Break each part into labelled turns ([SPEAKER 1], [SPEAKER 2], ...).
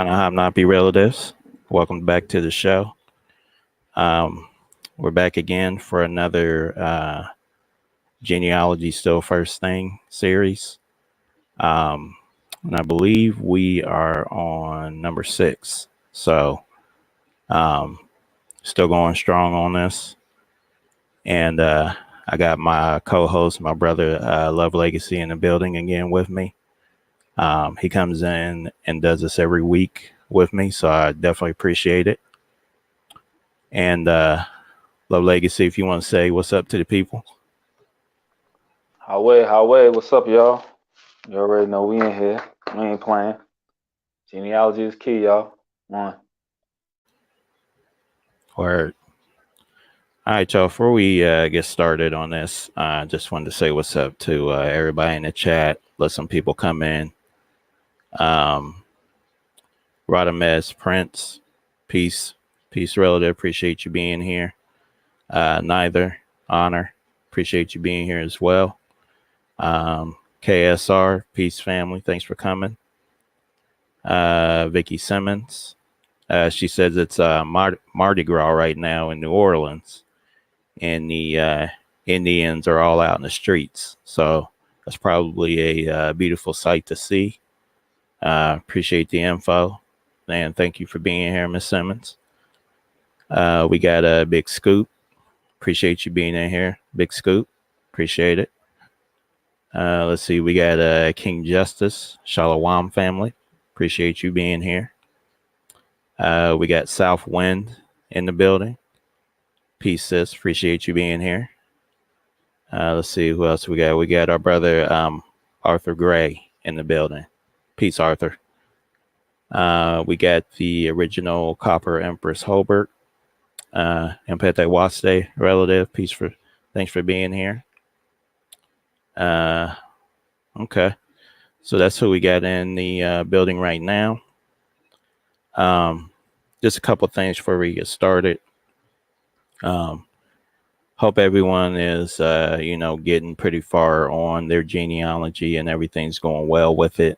[SPEAKER 1] Happy relatives. Welcome back to the show. Um, we're back again for another genealogy still first thing series. Um, and I believe we are on number 6. So um, still going strong on this. And I got my co-host, my brother Love Legacy in the building again with me. He comes in and does this every week with me, so I definitely appreciate it. And Love Legacy, if you want to say what's up to the people.
[SPEAKER 2] Highway, what's up, y'all? You already know we in here. We ain't playing. Genealogy is key, y'all. One.
[SPEAKER 1] Or all right, y'all. Before we get started on this, I just wanted to say what's up to everybody in the chat. Let some people come in. Um, Radames Prince, peace, relative. Appreciate you being here. Neither honor, appreciate you being here as well. KSR, peace, family. Thanks for coming. Vicky Simmons. She says it's Mardi Gras right now in New Orleans, and the Indians are all out in the streets. So that's probably a beautiful sight to see. Appreciate the info, and thank you for being here, Miss Simmons. We got a Big Scoop. Appreciate you being in here, Big Scoop. Appreciate it. Let's see, we got King Justice, Shalawam family. Appreciate you being here. We got Southwind in the building. Peace, sis. Appreciate you being here. Let's see who else we got. We got our brother Arthur Gray in the building. Peace, Arthur. We got the original Copper Empress Holbert. Empete Waste relative. Thanks for being here. Okay. So that's who we got in the building right now. Just a couple things before we get started. Hope everyone is, getting pretty far on their genealogy and everything's going well with it.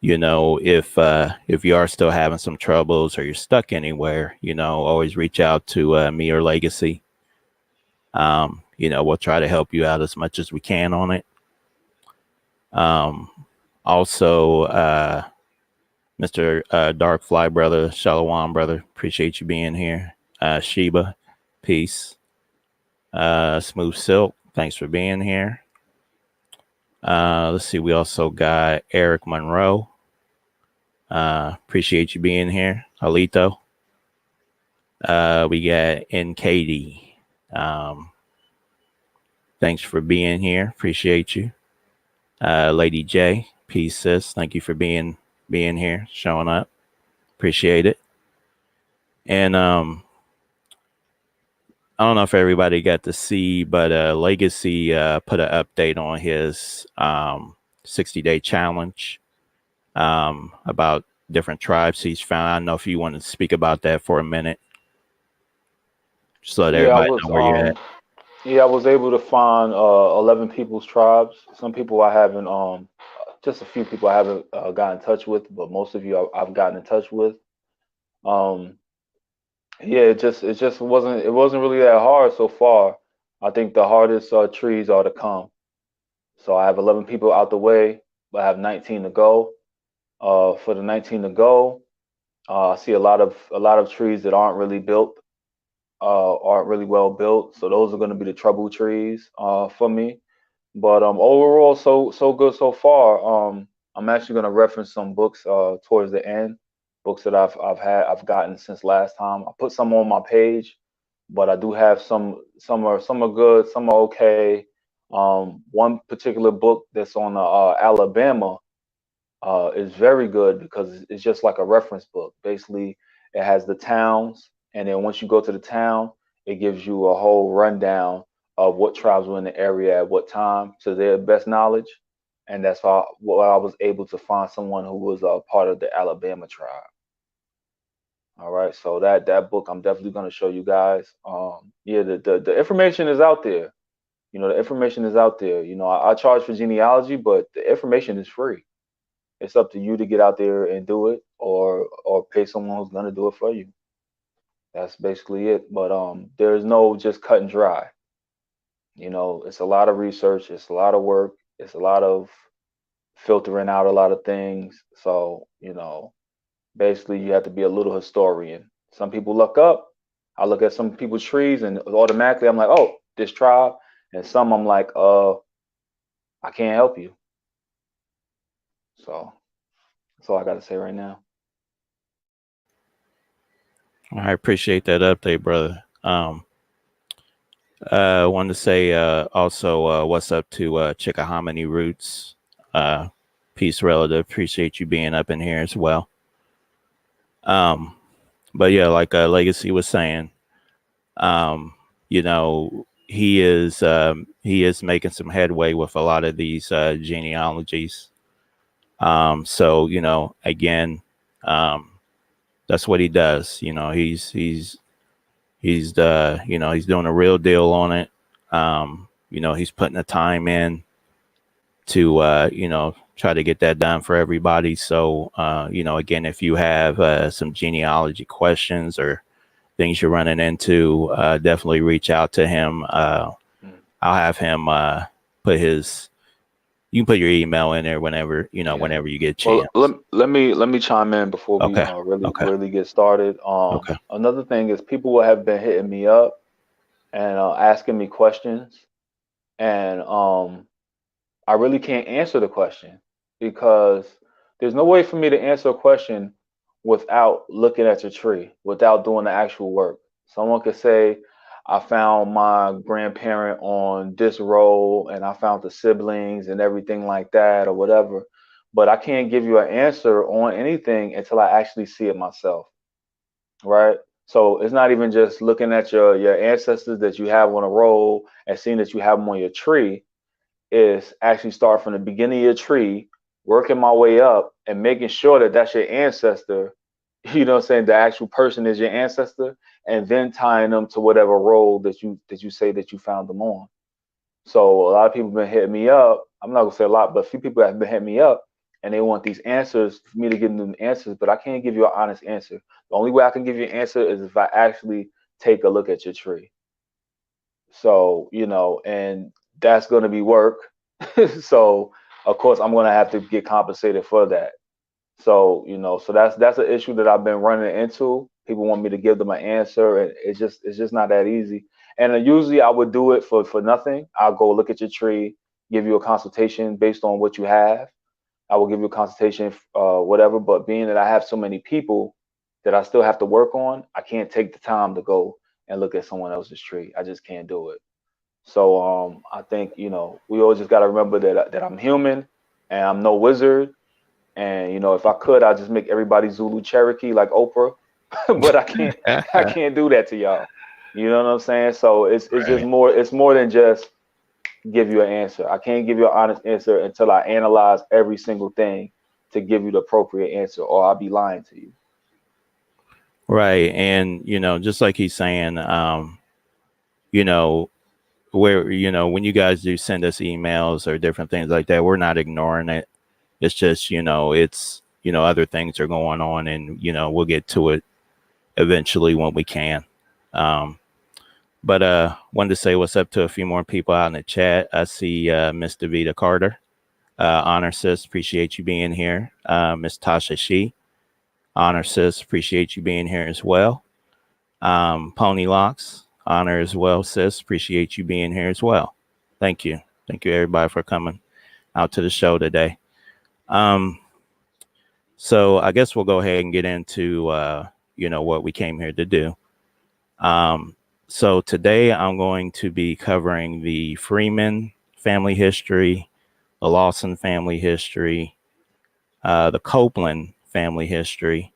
[SPEAKER 1] If you are still having some troubles or you're stuck anywhere, always reach out to me or Legacy. We'll try to help you out as much as we can on it. Also, Mr. Dark Fly brother, Shalom brother, appreciate you being here. Sheba, peace. Smooth Silk, thanks for being here. Let's see, we also got Eric Monroe. Appreciate you being here. Alito. We got NKD. Thanks for being here. Appreciate you. Lady J, peace, sis. Thank you for being here, showing up. Appreciate it. And I don't know if everybody got to see, but Legacy put an update on his 60-day challenge about different tribes he's found. I don't know if you want to speak about that for a minute. Just let
[SPEAKER 2] Yeah, I
[SPEAKER 1] everybody
[SPEAKER 2] was
[SPEAKER 1] know where you're at.
[SPEAKER 2] yeah, I was able to find 11 people's tribes. Some people I haven't just a few people I haven't got in touch with, but most of you I've gotten in touch with. Um yeah, it just wasn't really that hard so far. I think the hardest trees are to come. So I have 11 people out the way, but I have 19 to go. For the 19 to go, I see a lot of trees that aren't really well built. So those are going to be the trouble trees for me. But overall, so good so far. I'm actually going to reference some books towards the end, books that I've gotten since last time. I put some on my page, but I do have some are good, some are okay. One particular book that's on Alabama is very good because it's just like a reference book. Basically, it has the towns, and then once you go to the town, it gives you a whole rundown of what tribes were in the area at what time to their best knowledge. And that's how what I was able to find someone who was a part of the Alabama tribe. All right, so that book I'm definitely going to show you guys. Yeah, the information is out there. You know, the information is out there. You know, I charge for genealogy, but the information is free. It's up to you to get out there and do it, or pay someone who's gonna do it for you. That's basically it. But there's no just cut and dry. You know, it's a lot of research, it's a lot of work, it's a lot of filtering out a lot of things. So, you know, basically you have to be a little historian. Some people look up. I look at some people's trees and automatically I'm like, oh, this tribe. And some I'm like, I can't help you. So that's all I gotta say right now.
[SPEAKER 1] I appreciate that update, brother. Wanted to say also what's up to Chickahominy Roots. Peace, relative. Appreciate you being up in here as well. But yeah, like Legacy was saying, you know, he is making some headway with a lot of these genealogies. So you know, again, that's what he does. You know, he's you know, he's doing a real deal on it. You know, he's putting the time in to you know, try to get that done for everybody. So you know, again, if you have some genealogy questions or things you're running into, definitely reach out to him. I'll have him put his, you can put your email in there whenever, you know,
[SPEAKER 2] Yeah.
[SPEAKER 1] whenever you get a
[SPEAKER 2] Well,
[SPEAKER 1] chance.
[SPEAKER 2] let me chime in before we
[SPEAKER 1] Okay.
[SPEAKER 2] really
[SPEAKER 1] Okay.
[SPEAKER 2] really get started.
[SPEAKER 1] Okay.
[SPEAKER 2] Another thing is people will have been hitting me up and asking me questions, and I really can't answer the question because there's no way for me to answer a question without looking at your tree, without doing the actual work. Someone could say, I found my grandparent on this row and I found the siblings and everything like that or whatever. But I can't give you an answer on anything until I actually see it myself, right? So it's not even just looking at your ancestors that you have on a roll and seeing that you have them on your tree. Is actually start from the beginning of your tree, working my way up and making sure that that's your ancestor. You know what I'm saying? The actual person is your ancestor, and then tying them to whatever role that you say that you found them on. So a lot of people have been hitting me up. I'm not gonna say a lot, but a few people have been hitting me up and they want these answers for me to give them answers, but I can't give you an honest answer. The only way I can give you an answer is if I actually take a look at your tree. So, you know, and that's going to be work. So, of course, I'm going to have to get compensated for that. So, you know, so that's an issue that I've been running into. People want me to give them an answer, and it's just not that easy. And usually, I would do it for nothing. I'll go look at your tree, give you a consultation based on what you have. I will give you a consultation, whatever. But being that I have so many people that I still have to work on, I can't take the time to go and look at someone else's tree. I just can't do it. So I think you know we always just got to remember that I'm human and I'm no wizard. And you know if I could, I'd just make everybody Zulu Cherokee like Oprah, but I can't. I can't do that to y'all. You know what I'm saying? So it's just
[SPEAKER 1] Right.
[SPEAKER 2] more. It's more than just give you an answer. I can't give you an honest answer until I analyze every single thing to give you the appropriate answer, or I'll be lying to you.
[SPEAKER 1] Right. And, you know, just like he's saying, you know, where, you know, when you guys do send us emails or different things like that, we're not ignoring it. It's just, you know, it's, you know, other things are going on and, you know, we'll get to it eventually when we can. But wanted to say what's up to a few more people out in the chat. I see Miss Davita Carter, honor sis, appreciate you being here. Miss Tasha Shee, honor sis, appreciate you being here as well. Pony Locks, honor as well, sis, appreciate you being here as well. Thank you everybody for coming out to the show today. So I guess we'll go ahead and get into you know what we came here to do. So today I'm going to be covering the Freeman family history, the Lawson family history, the Copeland family history.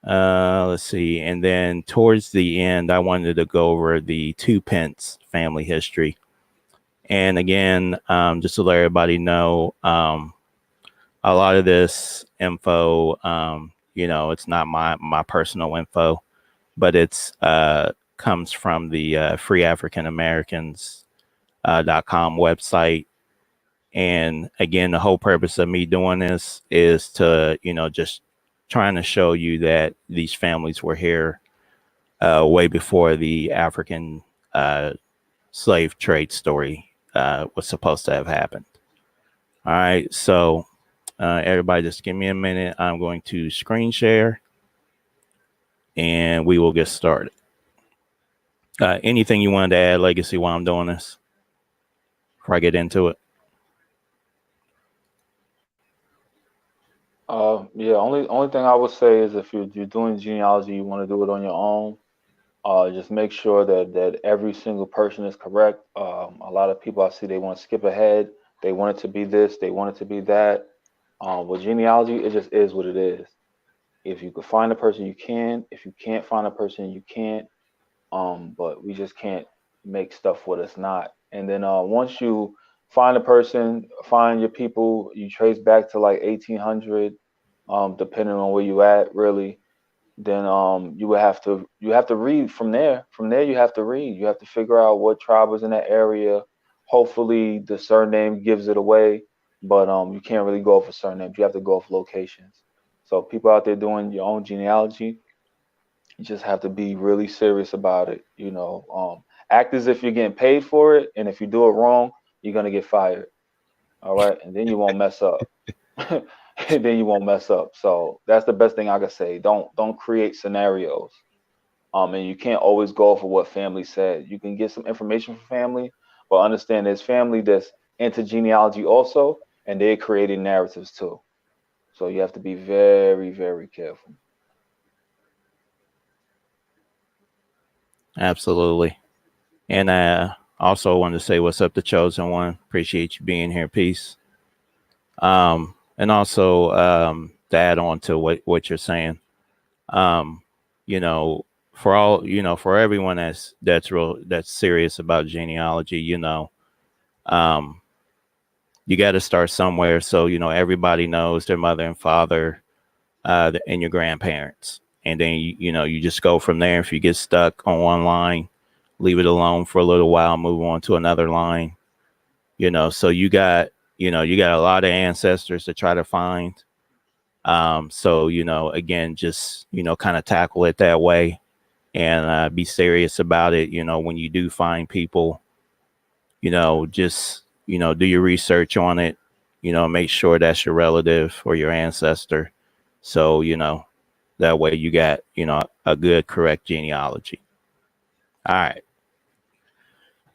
[SPEAKER 1] Let's see. And then towards the end, I wanted to go over the TWOPENCE family history. And again, just to let everybody know, a lot of this info, you know, it's not my personal info, but it's comes from the Free African Americans .com website. And again, the whole purpose of me doing this is to, just trying to show you that these families were here way before the African slave trade story was supposed to have happened. All right, so everybody just give me a minute. I'm going to screen share and we will get started. Anything you wanted to add, Legacy, while I'm doing this before I get into it?
[SPEAKER 2] Yeah, only thing I would say is if you're doing genealogy, you want to do it on your own. Just make sure that every single person is correct. A lot of people I see, they want to skip ahead. They want it to be this, they want it to be that. With genealogy, it just is what it is. If you could find a person, you can. If you can't find a person, you can't. But we just can't make stuff what it's not. And then once you find a person, find your people, you trace back to like 1800, depending on where you at, really. Then you have to read from there. From there, you have to read. You have to figure out what tribe was in that area. Hopefully, the surname gives it away, but you can't really go off of surnames. You have to go off locations. So people out there doing your own genealogy, you just have to be really serious about it. Act as if you're getting paid for it, and if you do it wrong, you're gonna get fired. All right, and then you won't mess up. And then you won't mess up. So that's the best thing I could say. Don't create scenarios. And you can't always go off of what family said. You can get some information from family, but understand there's family that's into genealogy also, and they're creating narratives too. So you have to be very, very careful.
[SPEAKER 1] Absolutely. And also wanted to say what's up to Chosen One. Appreciate you being here. Peace. And also to add on to what you're saying, you know, for all, for everyone that's serious about genealogy, you got to start somewhere. So, everybody knows their mother and father and your grandparents. And then, you just go from there. If you get stuck on one line, leave it alone for a little while, move on to another line, so you got a lot of ancestors to try to find. So, again, just, kind of tackle it that way and be serious about it. When you do find people, just, do your research on it, make sure that's your relative or your ancestor. So, that way you got, a good, correct genealogy. All right.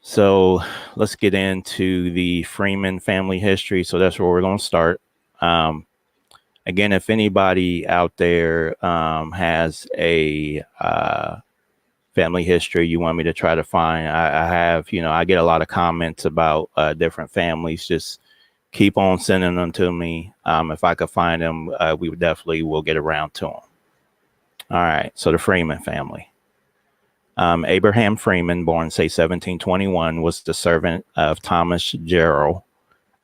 [SPEAKER 1] So let's get into the Freeman family history. So that's where we're going to start. Again, if anybody out there has a family history you want me to try to find, I have, I get a lot of comments about different families. Just keep on sending them to me. If I could find them, we definitely will get around to them. All right. So the Freeman family. Abraham Freeman, born, say, 1721, was the servant of Thomas Gerald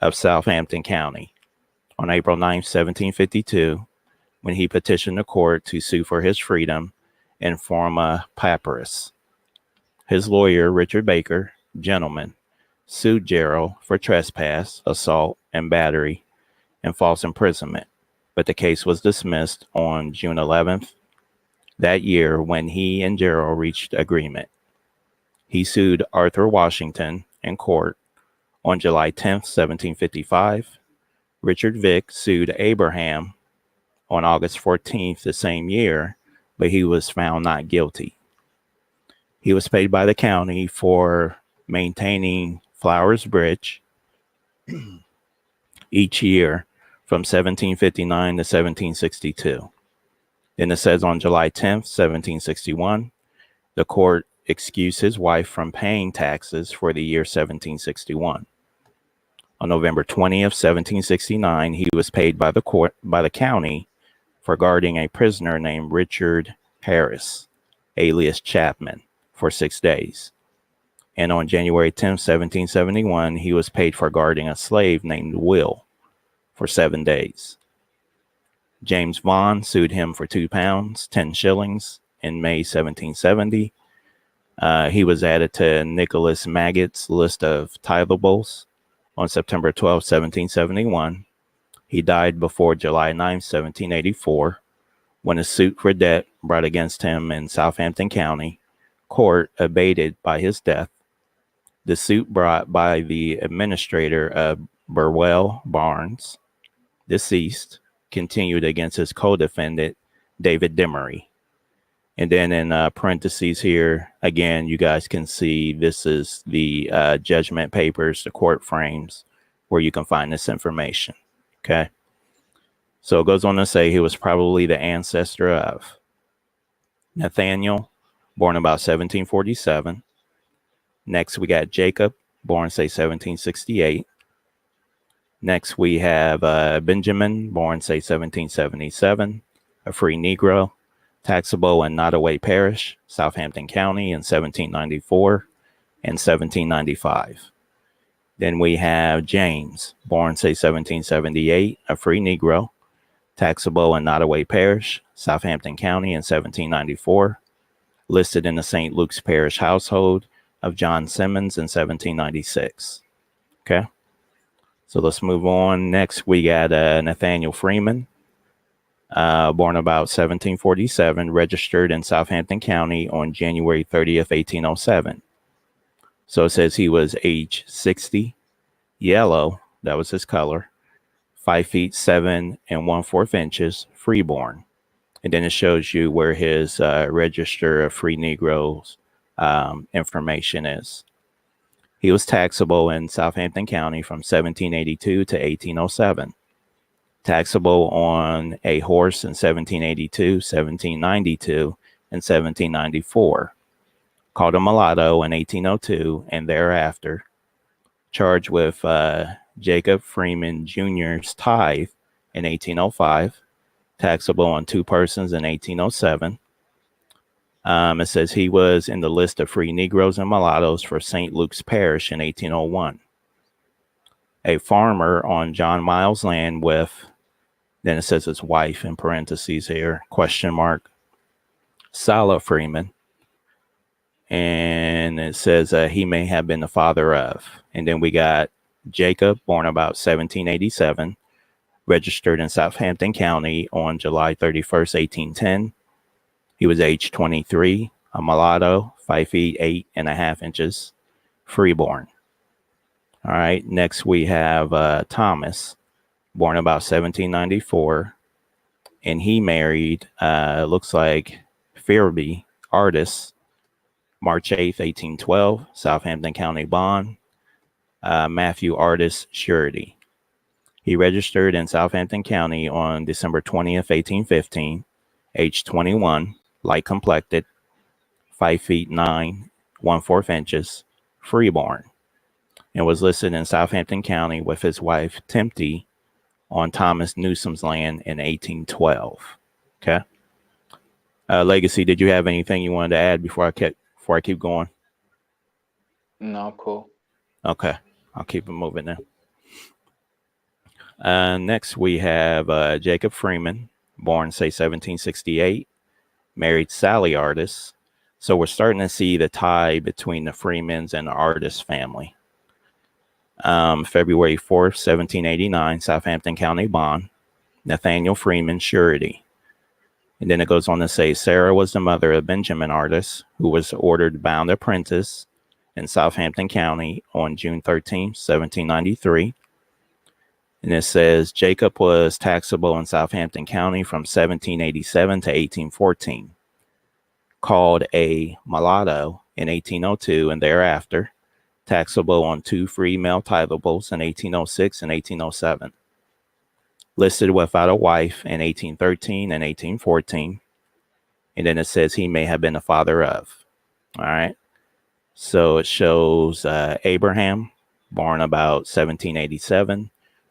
[SPEAKER 1] of Southampton County. On April 9th, 1752, when he petitioned the court to sue for his freedom in form a papyrus. His lawyer, Richard Baker, gentleman, sued Gerald for trespass, assault, and battery, and false imprisonment, but the case was dismissed on June 11th that year when he and Gerald reached agreement. He sued Arthur Washington in court on July 10th, 1755. Richard Vick sued Abraham on August 14th the same year, but he was found not guilty. He was paid by the county for maintaining Flowers Bridge each year from 1759 to 1762. Then it says on July 10th, 1761, the court excused his wife from paying taxes for the year 1761. On November 20th, 1769, he was paid by the county for guarding a prisoner named Richard Harris, alias Chapman, for 6 days. And on January 10th, 1771, he was paid for guarding a slave named Will for 7 days. James Vaughan sued him for £2, 10 shillings in May 1770. He was added to Nicholas Maggott's list of tithables on September 12, 1771. He died before July 9, 1784, when a suit for debt brought against him in Southampton County Court abated by his death. The suit brought by the administrator of Burwell Barnes, deceased, continued against his co-defendant, David Demery. And then in parentheses here, again, you guys can see this is the judgment papers, the court frames, where you can find this information. Okay. So it goes on to say he was probably the ancestor of Nathaniel, born about 1747. Next, we got Jacob, born, say, 1768. Next, we have Benjamin, born, say, 1777, a free Negro, taxable in Nottoway Parish, Southampton County in 1794 and 1795. Then we have James, born, say, 1778, a free Negro, taxable in Nottoway Parish, Southampton County in 1794, listed in the St. Luke's Parish household of John Simmons in 1796. Okay. So let's move on. Next, we got Nathaniel Freeman, born about 1747, registered in Southampton County on January 30th, 1807. So it says he was age 60, yellow, that was his color, 5 feet 7 and 1/4 inches, freeborn. And then it shows you where his register of free Negroes information is. He was taxable in Southampton County from 1782 to 1807. Taxable on a horse in 1782, 1792, and 1794. Called a mulatto in 1802 and thereafter. Charged with Jacob Freeman Jr.'s tithe in 1805. Taxable on 2 persons in 1807. It says he was in the list of free Negroes and mulattoes for St. Luke's Parish in 1801. A farmer on John Miles' land with, then it says his wife in parentheses here, question mark, Sala Freeman. And it says he may have been the father of. And then we got Jacob, born about 1787, registered in Southampton County on July 31st, 1810. He was age 23, a mulatto, 5 feet 8.5 inches, freeborn. All right, next we have Thomas, born about 1794, and he married, looks like Fearby, artist, March 8th, 1812, Southampton County bond, Matthew Artist surety. He registered in Southampton County on December 20th, 1815, age 21, light complected, 5 feet 9, 1/4 inches, freeborn, and was listed in Southampton County with his wife Tempty on Thomas Newsom's land in 1812. Okay. Legacy, did you have anything you wanted to add before I keep going?
[SPEAKER 2] No, cool.
[SPEAKER 1] Okay, I'll keep it moving now. Next, we have Jacob Freeman, born, say, 1768, married Sally Artist. So we're starting to see the tie between the Freemans and the Artist family. February 4th, 1789, Southampton County bond, Nathaniel Freeman surety. And then it goes on to say Sarah was the mother of Benjamin Artist, who was ordered bound apprentice in Southampton County on June 13th, 1793. And it says Jacob was taxable in Southampton County from 1787 to 1814. Called a mulatto in 1802 and thereafter. Taxable on 2 free male tithables in 1806 and 1807. Listed without a wife in 1813 and 1814. And then it says he may have been the father of. All right. So it shows Abraham, born about 1787.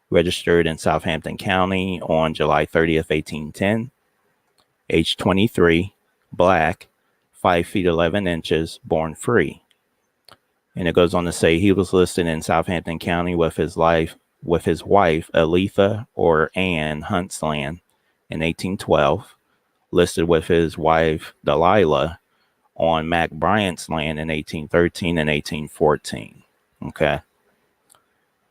[SPEAKER 1] Registered in Southampton County on July 30th, 1810. Age 23, black, 5 feet 11 inches, born free. And it goes on to say he was listed in Southampton County with his wife Aletha or Ann Huntsland in 1812. Listed with his wife Delilah on Mac Bryant's land in 1813 and 1814. Okay.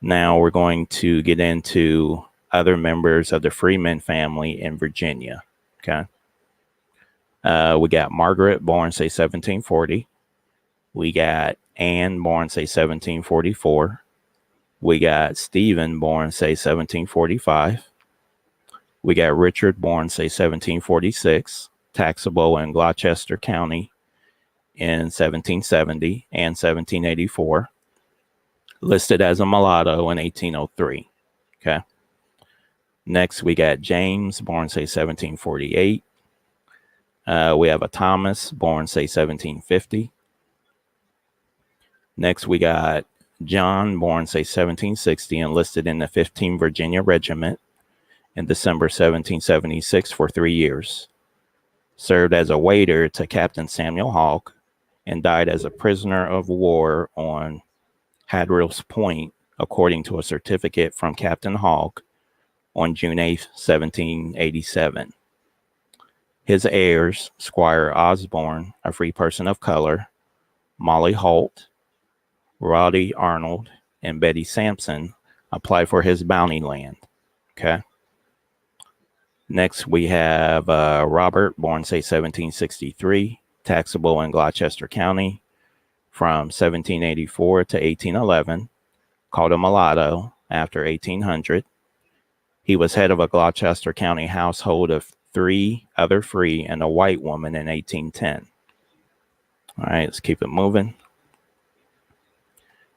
[SPEAKER 1] Now we're going to get into other members of the Freeman family in Virginia. Okay. We got Margaret, born, say, 1740. We got Anne, born, say, 1744. We got Stephen, born, say, 1745. We got Richard, born, say, 1746, taxable in Gloucester County in 1770 and 1784, listed as a mulatto in 1803. Okay. Next, we got James, born, say, 1748. We have a Thomas, born, say, 1750. Next, we got John, born, say, 1760, enlisted in the 15th Virginia Regiment in December 1776 for 3 years. Served as a waiter to Captain Samuel Hawke and died as a prisoner of war on Hadrill's Point, according to a certificate from Captain Hawke on June 8, 1787. His heirs, Squire Osborne, a free person of color, Molly Holt, Roddy Arnold, and Betty Sampson, applied for his bounty land. Okay. Next, we have Robert, born, say, 1763, taxable in Gloucester County from 1784 to 1811, called a mulatto after 1800. He was head of a Gloucester County household of 3 other free and a white woman in 1810. All right, let's keep it moving.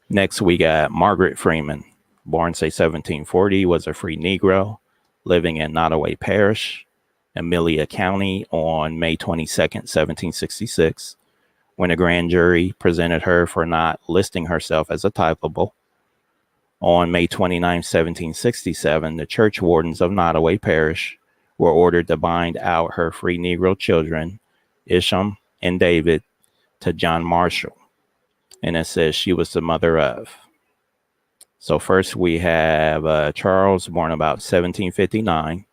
[SPEAKER 1] Next, we got Margaret Freeman, born, say, 1740, was a free Negro living in Nottoway Parish, Amelia County on May 22nd, 1766, when a grand jury presented her for not listing herself as a typable. On May 29, 1767, the church wardens of Nottoway Parish were ordered to bind out her free Negro children, Isham and David, to John Marshall. And it says she was the mother of. So first we have Charles, born about 1759,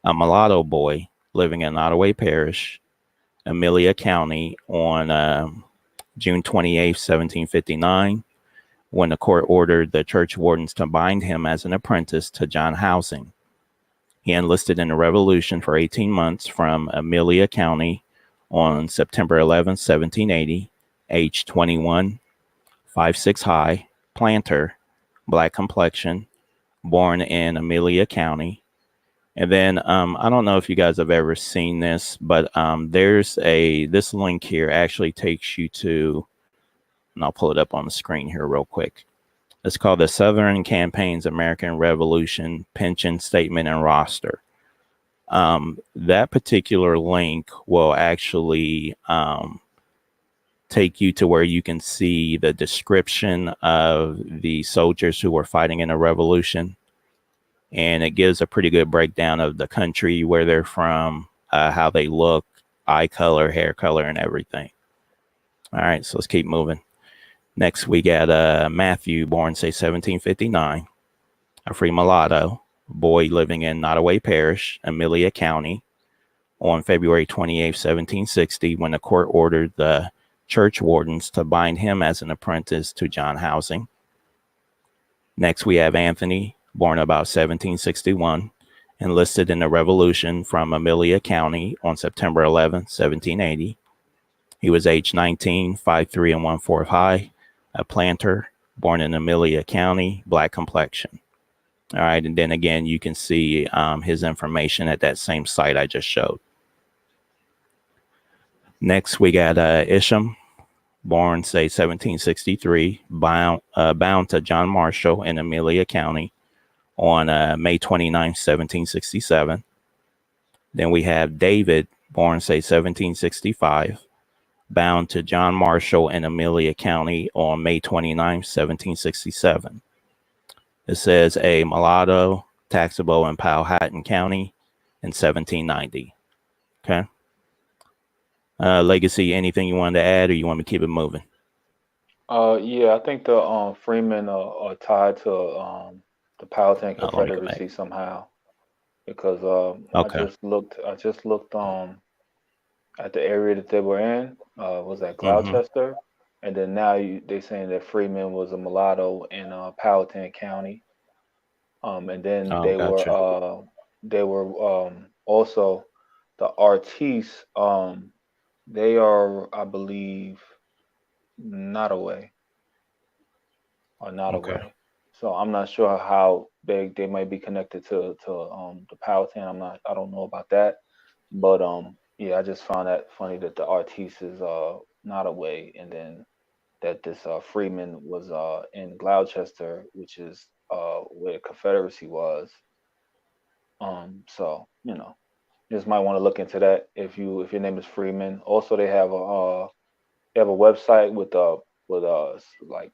[SPEAKER 1] a mulatto boy living in Nottoway Parish, Amelia County on June 28, 1759, when the court ordered the church wardens to bind him as an apprentice to John Housing. He enlisted in the Revolution for 18 months from Amelia County on September 11, 1780, age 21, 5'6" high, planter, black complexion, born in Amelia County. And then I don't know if you guys have ever seen this, but there's this link here actually takes you to, and I'll pull it up on the screen here real quick. It's called the Southern Campaign's American Revolution Pension Statement and Roster. That particular link will actually take you to where you can see the description of the soldiers who were fighting in the revolution. And it gives a pretty good breakdown of the country, where they're from, how they look, eye color, hair color, and everything. All right, so let's keep moving. Next, we got Matthew, born, say, 1759, a free mulatto, boy living in Nottoway Parish, Amelia County, on February 28, 1760, when the court ordered the church wardens to bind him as an apprentice to John Housing. Next, we have Anthony, born about 1761, enlisted in the Revolution from Amelia County on September 11, 1780. He was age 19, 5'3" and 1/4 high, a planter, born in Amelia County, black complexion. All right, and then again, you can see his information at that same site I just showed. Next, we got Isham, born, say, 1763, bound to John Marshall in Amelia County on May 29, 1767. Then we have David, born, say, 1765, bound to John Marshall in Amelia County on May 29, 1767. It says a mulatto, taxable in Powhatan County in 1790. Okay. Legacy, anything you wanted to add, or you want me to keep it moving?
[SPEAKER 2] Yeah, I think the Freeman are tied to the Powhatan
[SPEAKER 1] Let me go back.
[SPEAKER 2] Confederacy somehow, because
[SPEAKER 1] Okay.
[SPEAKER 2] I just looked at the area that they were in. Was that
[SPEAKER 1] Mm-hmm.
[SPEAKER 2] Gloucester? And then now they saying that Freeman was a mulatto in Powhatan County. And then
[SPEAKER 1] Oh, gotcha.
[SPEAKER 2] they were also the artistes. They are, I believe, not away or not
[SPEAKER 1] Okay.
[SPEAKER 2] away. So I'm not sure how they might be connected to the Powhatan. I don't know about that. But yeah, I just found that funny that the artiste is not away, and then that this Freeman was in Gloucester, which is where the Confederacy was. So you just might want to look into that if your name is Freeman. Also, they have a website with like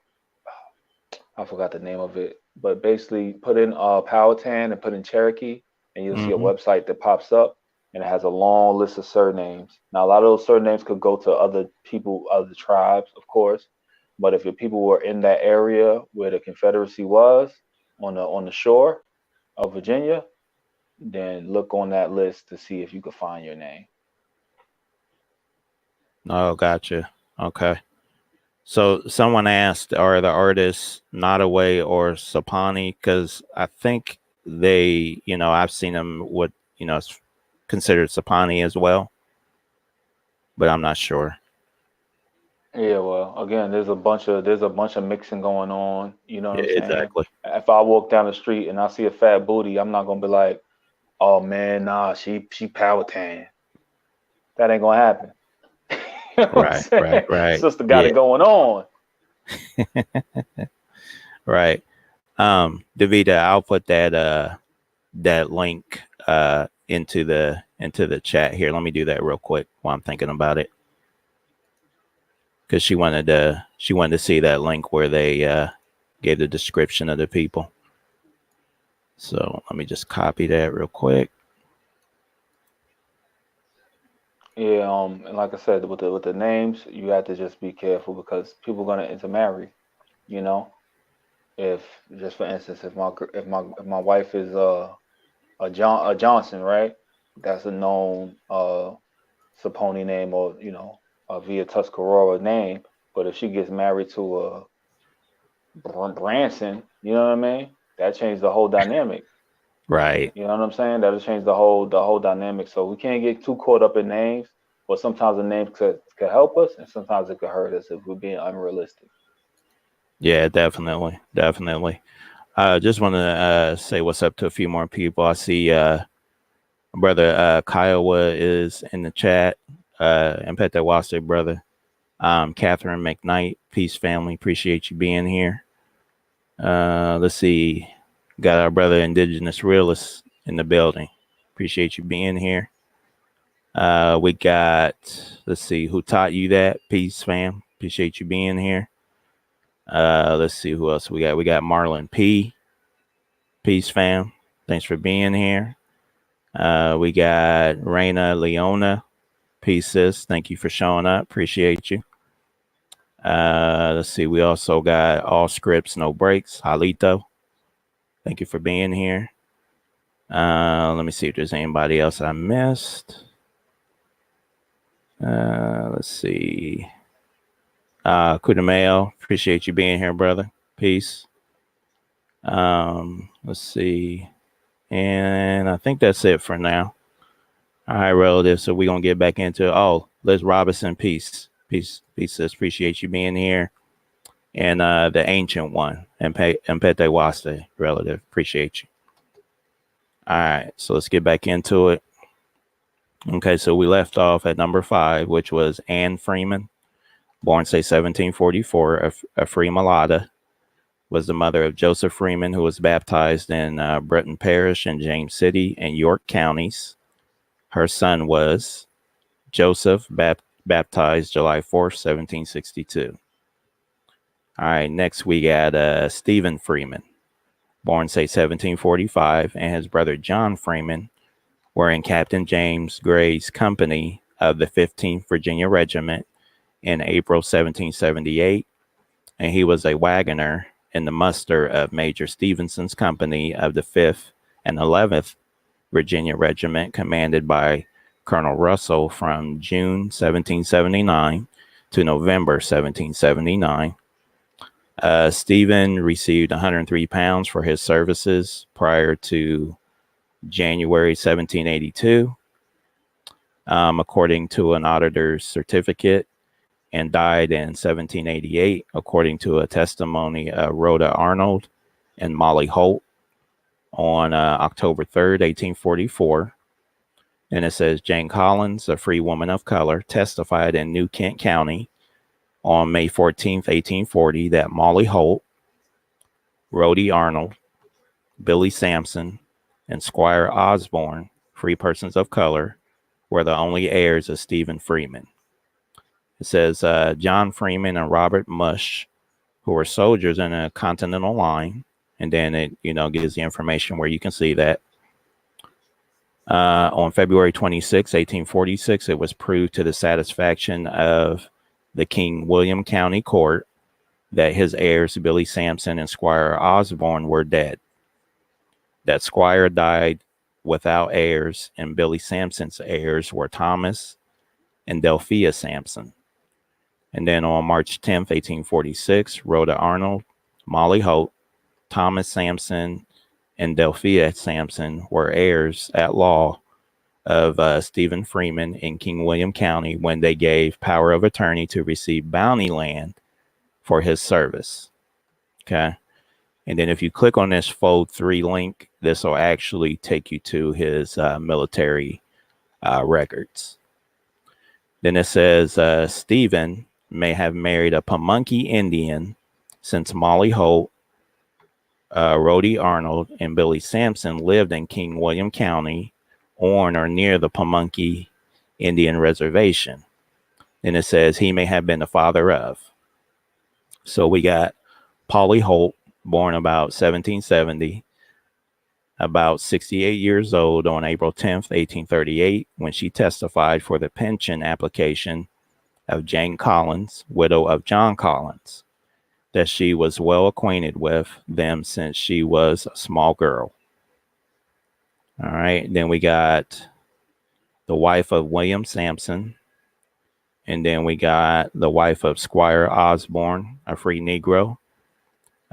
[SPEAKER 2] I forgot the name of it, but basically put in Powhatan and put in Cherokee, and you'll see a
[SPEAKER 1] Mm-hmm.
[SPEAKER 2] website that pops up, and it has a long list of surnames. Now, a lot of those surnames could go to other people, other tribes, of course, but if your people were in that area where the Confederacy was on the shore of Virginia, then look on that list to see if you could find your name.
[SPEAKER 1] Oh, gotcha. Okay. So someone asked, are the artists Nottoway or Saponi? Because I think they, I've seen them what, is considered Saponi as well, but I'm not sure.
[SPEAKER 2] Yeah, well, again, there's a bunch of mixing going on. You know what
[SPEAKER 1] Yeah,
[SPEAKER 2] I'm saying?
[SPEAKER 1] exactly.
[SPEAKER 2] If I walk down the street and I see a fat booty, I'm not gonna be like, "Oh man, nah, she Powhatan." That ain't gonna happen. You know what I'm
[SPEAKER 1] Right, right,
[SPEAKER 2] saying?
[SPEAKER 1] right.
[SPEAKER 2] Sister got
[SPEAKER 1] Yeah,
[SPEAKER 2] it going on.
[SPEAKER 1] right. Davita, I'll put that link into the chat here. Let me do that real quick while I'm thinking about it. Because she wanted to see that link where they gave the description of the people. So let me just copy that real quick.
[SPEAKER 2] Yeah, and like I said, with the names, you have to just be careful because people are gonna intermarry. You know, if just for instance, if my wife is a Johnson, right? That's a known Saponi name or a via Tuscarora name. But if she gets married to a Branson, you know what I mean? That changed the whole dynamic.
[SPEAKER 1] Right.
[SPEAKER 2] You know what I'm saying? That'll change the whole dynamic. So we can't get too caught up in names. But sometimes the names could help us, and sometimes it could hurt us if we're being unrealistic.
[SPEAKER 1] Yeah, definitely. Definitely. Just want to say what's up to a few more people. I see brother Kiowa is in the chat. And Pet that Wasta, brother. Catherine McKnight, peace family. Appreciate you being here. Let's see. Got our brother Indigenous Realist in the building. Appreciate you being here. We got, let's see, who taught you that? Peace, fam. Appreciate you being here. Let's see who else we got. We got Marlon P. Peace, fam. Thanks for being here. We got Raina Leona. Peace, sis. Thank you for showing up. Appreciate you. Let's see. We also got All Scripts, No Breaks. Halito. Thank you for being here. Let me see if there's anybody else I missed. Let's see. Kudameo, appreciate you being here, brother. Peace. Let's see. And I think that's it for now. All right, relatives. So we're gonna get back into Liz Robinson, peace. Peace, peace, sis. Appreciate you being here. And the ancient one, and Pete Waste, relative. Appreciate you. All right, so let's get back into it. Okay, so we left off at number 5, which was Anne Freeman, born, say, 1744, a free mulatto, was the mother of Joseph Freeman, who was baptized in Breton Parish and James City and York counties. Her son was Joseph, baptized July 4th, 1762. All right, next we got Stephen Freeman, born, say, 1745, and his brother John Freeman were in Captain James Gray's company of the 15th Virginia Regiment in April 1778, and he was a wagoner in the muster of Major Stevenson's company of the 5th and 11th Virginia Regiment, commanded by Colonel Russell from June 1779 to November 1779. Stephen received 103 pounds for his services prior to January 1782, according to an auditor's certificate, and died in 1788, according to a testimony of Rhoda Arnold and Molly Holt on October 3rd, 1844. And it says Jane Collins, a free woman of color, testified in New Kent County on May 14th, 1840, that Molly Holt, Rhodey Arnold, Billy Sampson, and Squire Osborne, free persons of color, were the only heirs of Stephen Freeman. It says John Freeman and Robert Mush, who were soldiers in a Continental line, and then it gives the information where you can see that. On February 26, 1846, it was proved to the satisfaction of the King William County Court that his heirs, Billy Sampson and Squire Osborne, were dead. That Squire died without heirs, and Billy Sampson's heirs were Thomas and Delphia Sampson. And then on March 10th, 1846, Rhoda Arnold, Molly Holt, Thomas Sampson, and Delphia Sampson were heirs at law of Stephen Freeman in King William County when they gave power of attorney to receive bounty land for his service. Okay. And then if you click on this Fold 3 link, this will actually take you to his military records. Then it says Stephen may have married a Pamunkey Indian since Molly Holt, Rhodey Arnold, and Billy Sampson lived in King William County on or near the Pamunkey Indian Reservation. Then it says he may have been the father of. So we got Polly Holt, born about 1770, about 68 years old on April 10th, 1838, when she testified for the pension application of Jane Collins, widow of John Collins, that she was well acquainted with them since she was a small girl. All right, then we got the wife of William Sampson, and then we got the wife of Squire Osborne, a free Negro,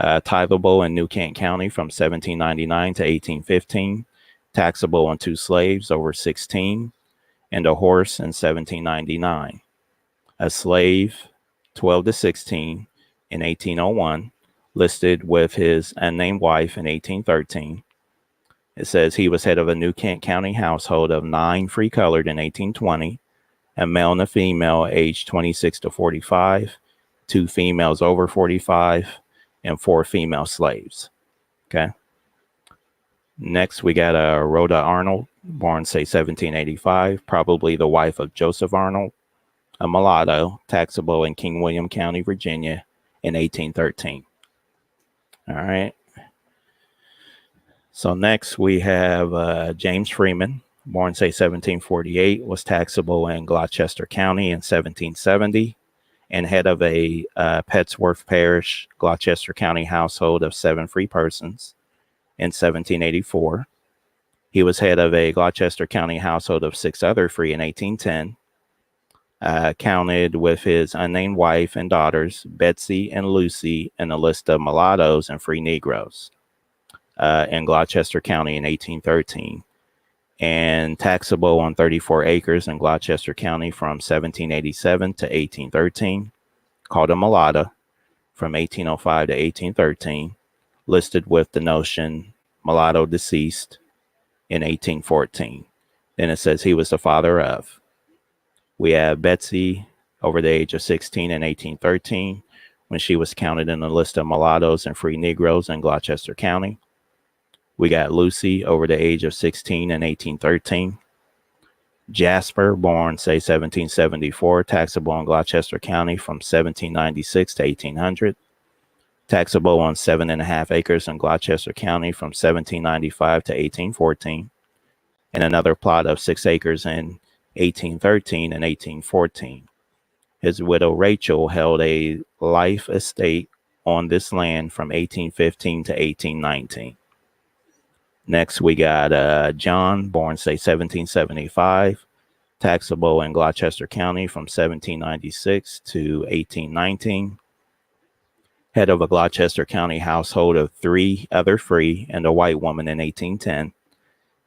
[SPEAKER 1] tithable in New Kent County from 1799 to 1815, taxable on 2 slaves over 16, and a horse in 1799. A slave 12 to 16 in 1801, listed with his unnamed wife in 1813. It says he was head of a New Kent County household of 9 free colored in 1820, a male and a female aged 26 to 45, 2 females over 45, and 4 female slaves. Okay. Next, we got Rhoda Arnold, born, say, 1785, probably the wife of Joseph Arnold, a mulatto, taxable in King William County, Virginia, in 1813. All right. So next we have James Freeman, born, say, 1748, was taxable in Gloucester County in 1770, and head of a Petsworth Parish, Gloucester County household of 7 free persons in 1784. He was head of a Gloucester County household of 6 other free in 1810. Counted with his unnamed wife and daughters, Betsy and Lucy, in a list of mulattoes and free Negroes in Gloucester County in 1813, and taxable on 34 acres in Gloucester County from 1787 to 1813, called a mulatto from 1805 to 1813, listed with the notion mulatto deceased in 1814. Then it says he was the father of. We have Betsy over the age of 16 in 1813, when she was counted in the list of mulattoes and free Negroes in Gloucester County. We got Lucy over the age of 16 in 1813. Jasper, born, say, 1774, taxable in Gloucester County from 1796 to 1800. Taxable on 7.5 acres in Gloucester County from 1795 to 1814. And another plot of 6 acres in 1813 and 1814. His widow Rachel held a life estate on this land from 1815 to 1819. Next, we got John, born, say, 1775, taxable in Gloucester County from 1796 to 1819. Head of a Gloucester County household of 3 other free and a white woman in 1810.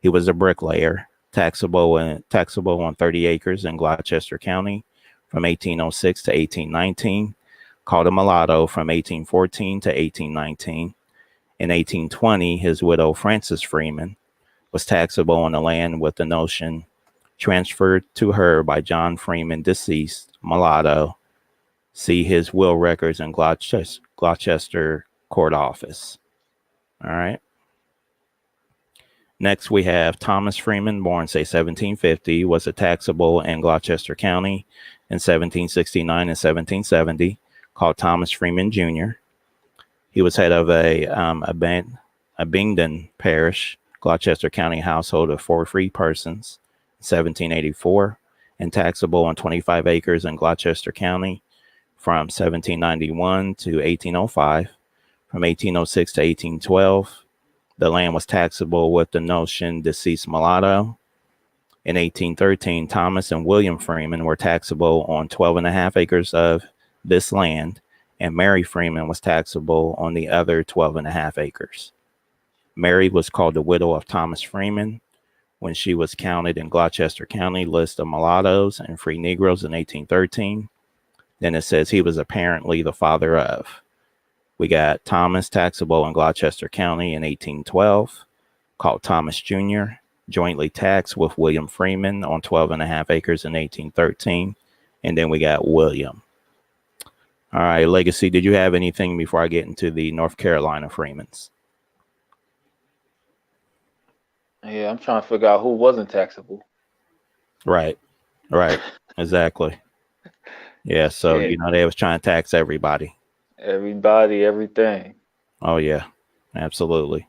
[SPEAKER 1] He was a bricklayer, taxable on 30 acres in Gloucester County from 1806 to 1819. Called a mulatto from 1814 to 1819. In 1820, his widow Frances Freeman was taxable on the land with the notion transferred to her by John Freeman, deceased, mulatto. See his will records in Gloucester Court Office. All right. Next, we have Thomas Freeman, born, say, 1750, was a taxable in Gloucester County in 1769 and 1770, called Thomas Freeman Jr. He was head of a Abingdon Parish, Gloucester County household of 4 free persons, 1784, and taxable on 25 acres in Gloucester County from 1791 to 1805. From 1806 to 1812, the land was taxable with the notion deceased mulatto. In 1813, Thomas and William Freeman were taxable on 12.5 acres of this land, and Mary Freeman was taxable on the other 12.5 acres. Mary was called the widow of Thomas Freeman when she was counted in Gloucester County list of mulattoes and free Negroes in 1813. Then it says he was apparently the father of. We got Thomas, taxable in Gloucester County in 1812, called Thomas Jr., jointly taxed with William Freeman on 12.5 acres in 1813. And then we got William. All right, Legacy, did you have anything before I get into the North Carolina Freemans?
[SPEAKER 2] Yeah, I'm trying to figure out who wasn't taxable.
[SPEAKER 1] Right, exactly. Yeah, so,
[SPEAKER 2] Yeah.
[SPEAKER 1] they was trying to tax everybody.
[SPEAKER 2] Everybody, everything.
[SPEAKER 1] Oh, yeah, absolutely.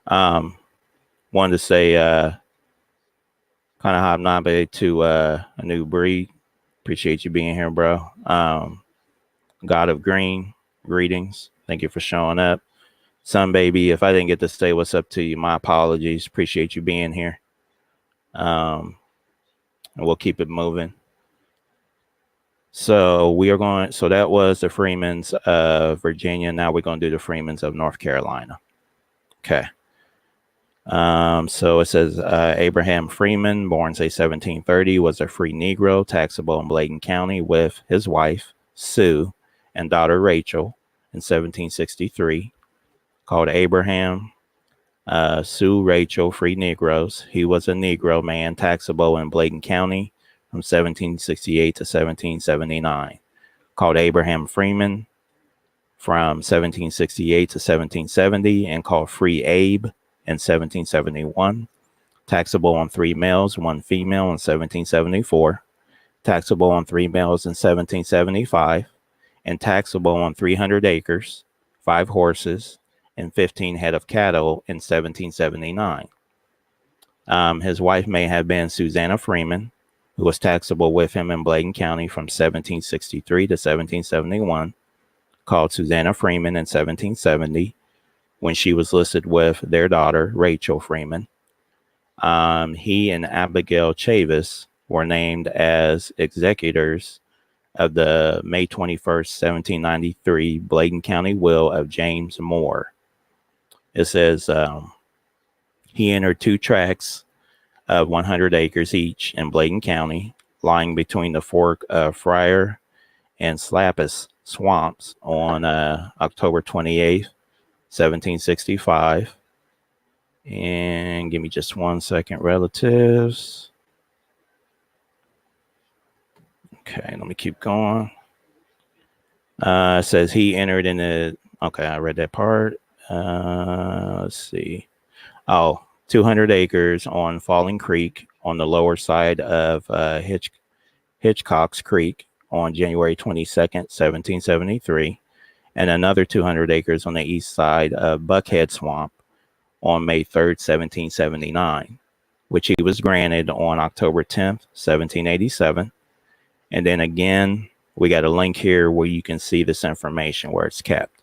[SPEAKER 1] Wanted to say, kind of hobnobbing to a new breed. Appreciate you being here, bro. God of Green, greetings. Thank you for showing up. Sun Baby, if I didn't get to say what's up to you, my apologies. Appreciate you being here. And we'll keep it moving. So that was the Freemans of Virginia. Now we're going to do the Freemans of North Carolina. Okay. So it says Abraham Freeman, born, say, 1730, was a free Negro, taxable in Bladen County with his wife, Sue, and daughter Rachel in 1763. Called Abraham, Sue, Rachel, free Negroes. He was a Negro man, taxable in Bladen County from 1768 to 1779. Called Abraham Freeman from 1768 to 1770, and called Free Abe in 1771. Taxable on 3 males, 1 female in 1774. Taxable on 3 males in 1775. And taxable on 300 acres, 5 horses, and 15 head of cattle in 1779. His wife may have been Susanna Freeman, who was taxable with him in Bladen County from 1763 to 1771, called Susanna Freeman in 1770, when she was listed with their daughter, Rachel Freeman. He and Abigail Chavis were named as executors of the May 21st, 1793 Bladen County will of James Moore. It says he entered 2 tracts of 100 acres each in Bladen County, lying between the fork of Friar and Slappus swamps on October 28th, 1765. And give me just 1 second, relatives. Okay, let me keep going. It says he entered in the, okay, I read that part. Let's see. 200 acres on Falling Creek on the lower side of Hitchcock's Creek on January 22nd, 1773, and another 200 acres on the east side of Buckhead Swamp on May 3rd, 1779, which he was granted on October 10th, 1787. And then again, we got a link here where you can see this information where it's kept.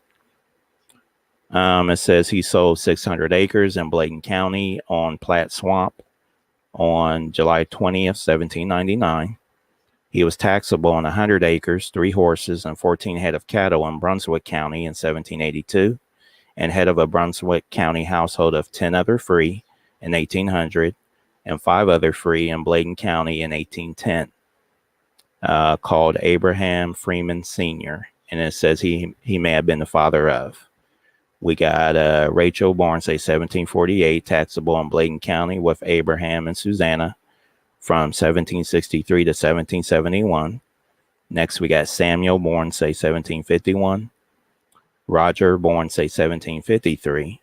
[SPEAKER 1] It says he sold 600 acres in Bladen County on Platte Swamp on July 20th, 1799. He was taxable on 100 acres, 3 horses, and 14 head of cattle in Brunswick County in 1782, and head of a Brunswick County household of 10 other free in 1800, and 5 other free in Bladen County in 1810, called Abraham Freeman Sr., and it says he may have been the father of. We got Rachel, born, say, 1748, taxable in Bladen County with Abraham and Susanna from 1763 to 1771. Next, we got Samuel, born, say, 1751. Roger, born, say, 1753.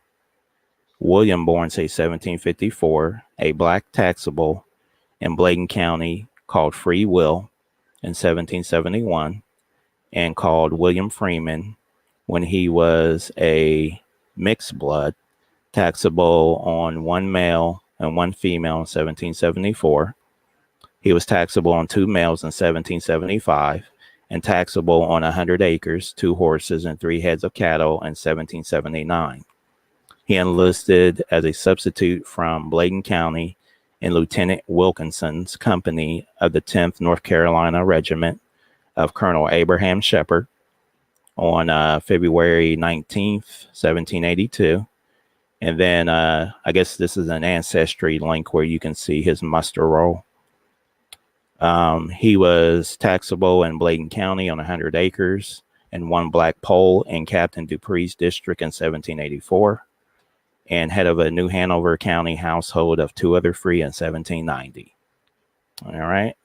[SPEAKER 1] William, born, say, 1754, a black taxable in Bladen County called Free Will in 1771, and called William Freeman when he was a mixed blood, taxable on 1 male and 1 female in 1774. He was taxable on 2 males in 1775, and taxable on 100 acres, 2 horses, and 3 heads of cattle in 1779. He enlisted as a substitute from Bladen County in Lieutenant Wilkinson's company of the 10th North Carolina Regiment of Colonel Abraham Shepard on February 19th, 1782. And then I guess this is an ancestry link where you can see his muster roll. He was taxable in Bladen County on 100 acres and 1 black pole in Captain Dupree's district in 1784, and head of a New Hanover County household of 2 other free in 1790. All right.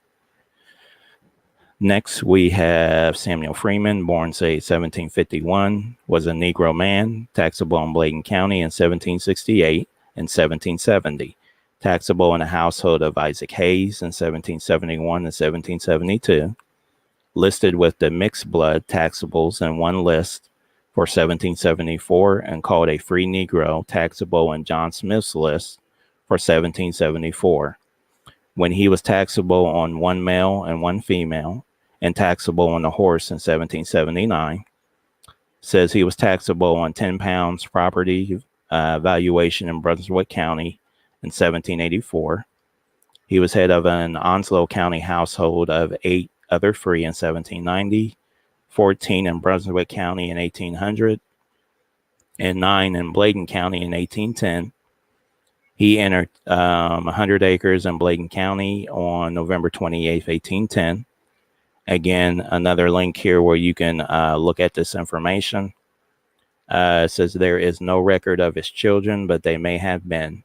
[SPEAKER 1] Next, we have Samuel Freeman, born, say, 1751, was a Negro man, taxable in Bladen County in 1768 and 1770, taxable in a household of Isaac Hayes in 1771 and 1772, listed with the mixed blood taxables in 1 list for 1774, and called a free Negro, taxable in John Smith's list for 1774. When he was taxable on 1 male and 1 female, and taxable on a horse in 1779, says he was taxable on 10 pounds property valuation in Brunswick County in 1784. He was head of an Onslow County household of 8 other free in 1790, 14 in Brunswick County in 1800, and 9 in Bladen County in 1810. He entered 100 acres in Bladen County on November 28th, 1810. Again, another link here where you can look at this information. It says there is no record of his children, but they may have been.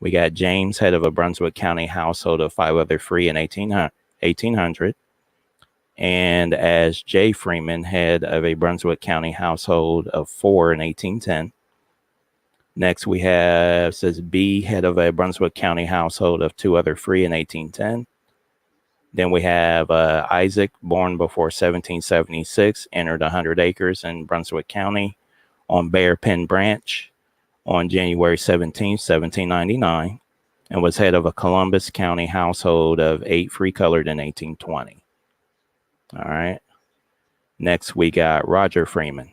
[SPEAKER 1] We got James, head of a Brunswick County household of 5 other free in 1800. And as J. Freeman, head of a Brunswick County household of 4 in 1810. Next, we have, says B, head of a Brunswick County household of 2 other free in 1810. Then we have Isaac, born before 1776, entered 100 acres in Brunswick County on Bear Pen Branch on January 17, 1799, and was head of a Columbus County household of 8 free colored in 1820. All right. Next, we got Roger Freeman,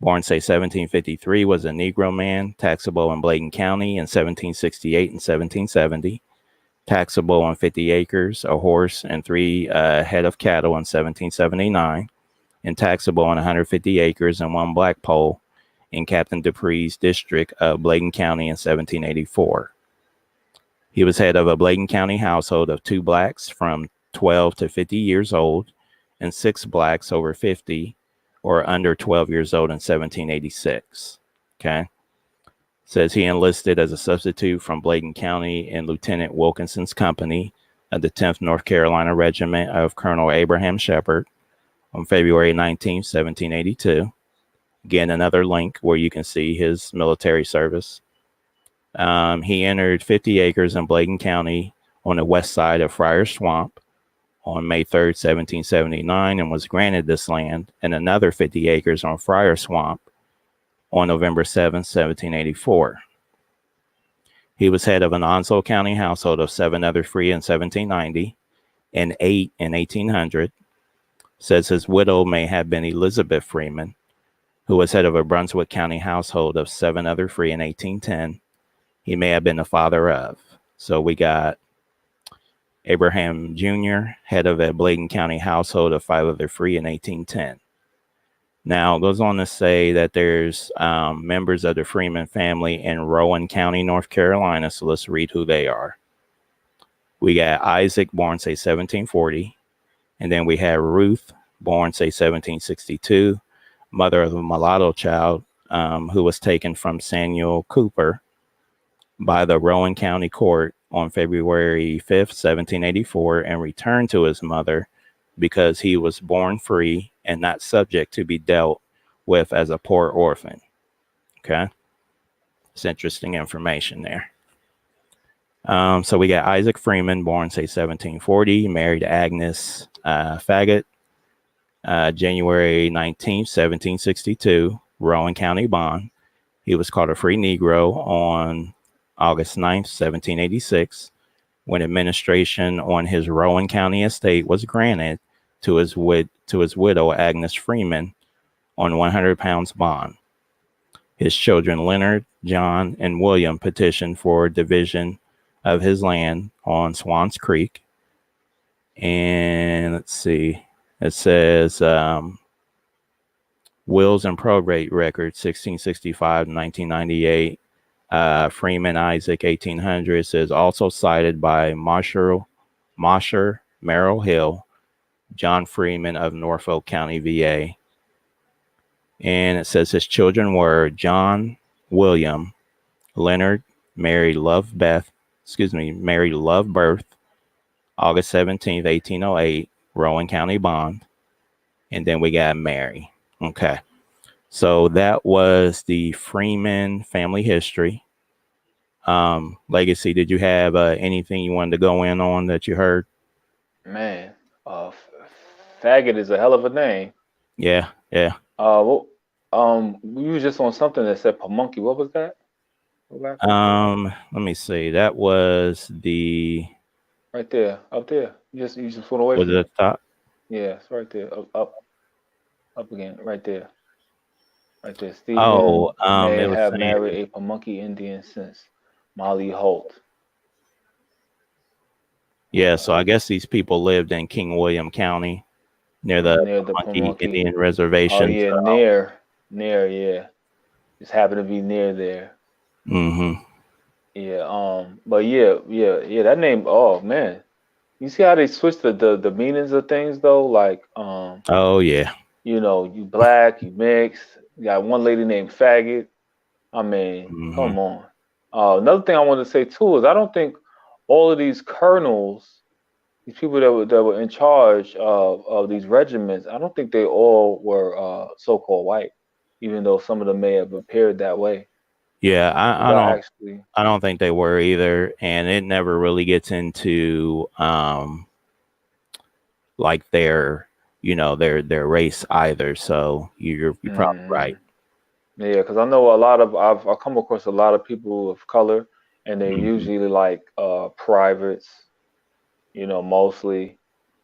[SPEAKER 1] born, say, 1753, was a Negro man, taxable in Bladen County in 1768 and 1770. Taxable on 50 acres, a horse, and 3 head of cattle in 1779, and taxable on 150 acres and 1 black pole in Captain Dupree's district of Bladen County in 1784. He was head of a Bladen County household of 2 blacks from 12 to 50 years old, and 6 blacks over 50 or under 12 years old in 1786. Okay. Says he enlisted as a substitute from Bladen County in Lieutenant Wilkinson's company of the 10th North Carolina Regiment of Colonel Abraham Shepard on February 19, 1782. Again, another link where you can see his military service. He entered 50 acres in Bladen County on the west side of Friar Swamp on May 3rd, 1779, and was granted this land and another 50 acres on Friar Swamp on November 7, 1784. He was head of an Onslow County household of 7 other free in 1790 and 8 in 1800. Says his widow may have been Elizabeth Freeman, who was head of a Brunswick County household of 7 other free in 1810. He may have been the father of. So we got Abraham Jr., head of a Bladen County household of 5 of the free in 1810. Now, it goes on to say that there's members of the Freeman family in Rowan County, North Carolina. So let's read who they are. We got Isaac, born, say, 1740. And then we have Ruth, born, say, 1762, mother of a mulatto child who was taken from Samuel Cooper by the Rowan County Court on February 5th, 1784, and returned to his mother because he was born free and not subject to be dealt with as a poor orphan. Okay. It's interesting information there. So we got Isaac Freeman, born, say, 1740, married Agnes Faggot, January 19th, 1762, Rowan County bond. He was called a free Negro on August 9th, 1786, when administration on his Rowan County estate was granted to his widow, Agnes Freeman, on 100 pounds bond. His children, Leonard, John, and William, petitioned for division of his land on Swans Creek. And let's see, it says wills and probate records, 1665 and 1998. Freeman Isaac, 1800, says also cited by Mosher Merrill Hill, John Freeman of Norfolk County, VA. And it says his children were John, William, Leonard, Mary Lovebirth, August 17th, 1808, Rowan County bond. And then we got Mary. Okay. So that was the Freeman family history. Legacy, did you have anything you wanted to go in on that you heard?
[SPEAKER 2] Man, faggot is a hell of a name.
[SPEAKER 1] Yeah, yeah.
[SPEAKER 2] We was just on something that said Pamunkey. What was that?
[SPEAKER 1] Let me see. That was the
[SPEAKER 2] right there, up there. You just went away
[SPEAKER 1] was
[SPEAKER 2] from
[SPEAKER 1] it the top?
[SPEAKER 2] Yeah, it's right there. Up again, right there. Right there. Stephen may
[SPEAKER 1] it was
[SPEAKER 2] have
[SPEAKER 1] saying,
[SPEAKER 2] married a Pamunkey Indian since Molly Holt.
[SPEAKER 1] yeah, so I guess these people lived in King William County near the Pamunkey Indian Reservation.
[SPEAKER 2] Oh yeah, so. near, yeah. Just happened to be near there.
[SPEAKER 1] Mm-hmm.
[SPEAKER 2] Yeah, but yeah, that name, oh man. You see how they switch the meanings of things though? Like
[SPEAKER 1] oh yeah.
[SPEAKER 2] You know, you black, you mixed, you got one lady named Faggot. I mean, come on. Another thing I want to say too is I don't think all of these colonels, these people that were in charge of these regiments, I don't think they all were so-called white, even though some of them may have appeared that way.
[SPEAKER 1] Yeah, I don't think they were either, and it never really gets into like their race either. So you're probably right.
[SPEAKER 2] Yeah, because I know I've come across a lot of people of color, and they're usually like privates, mostly.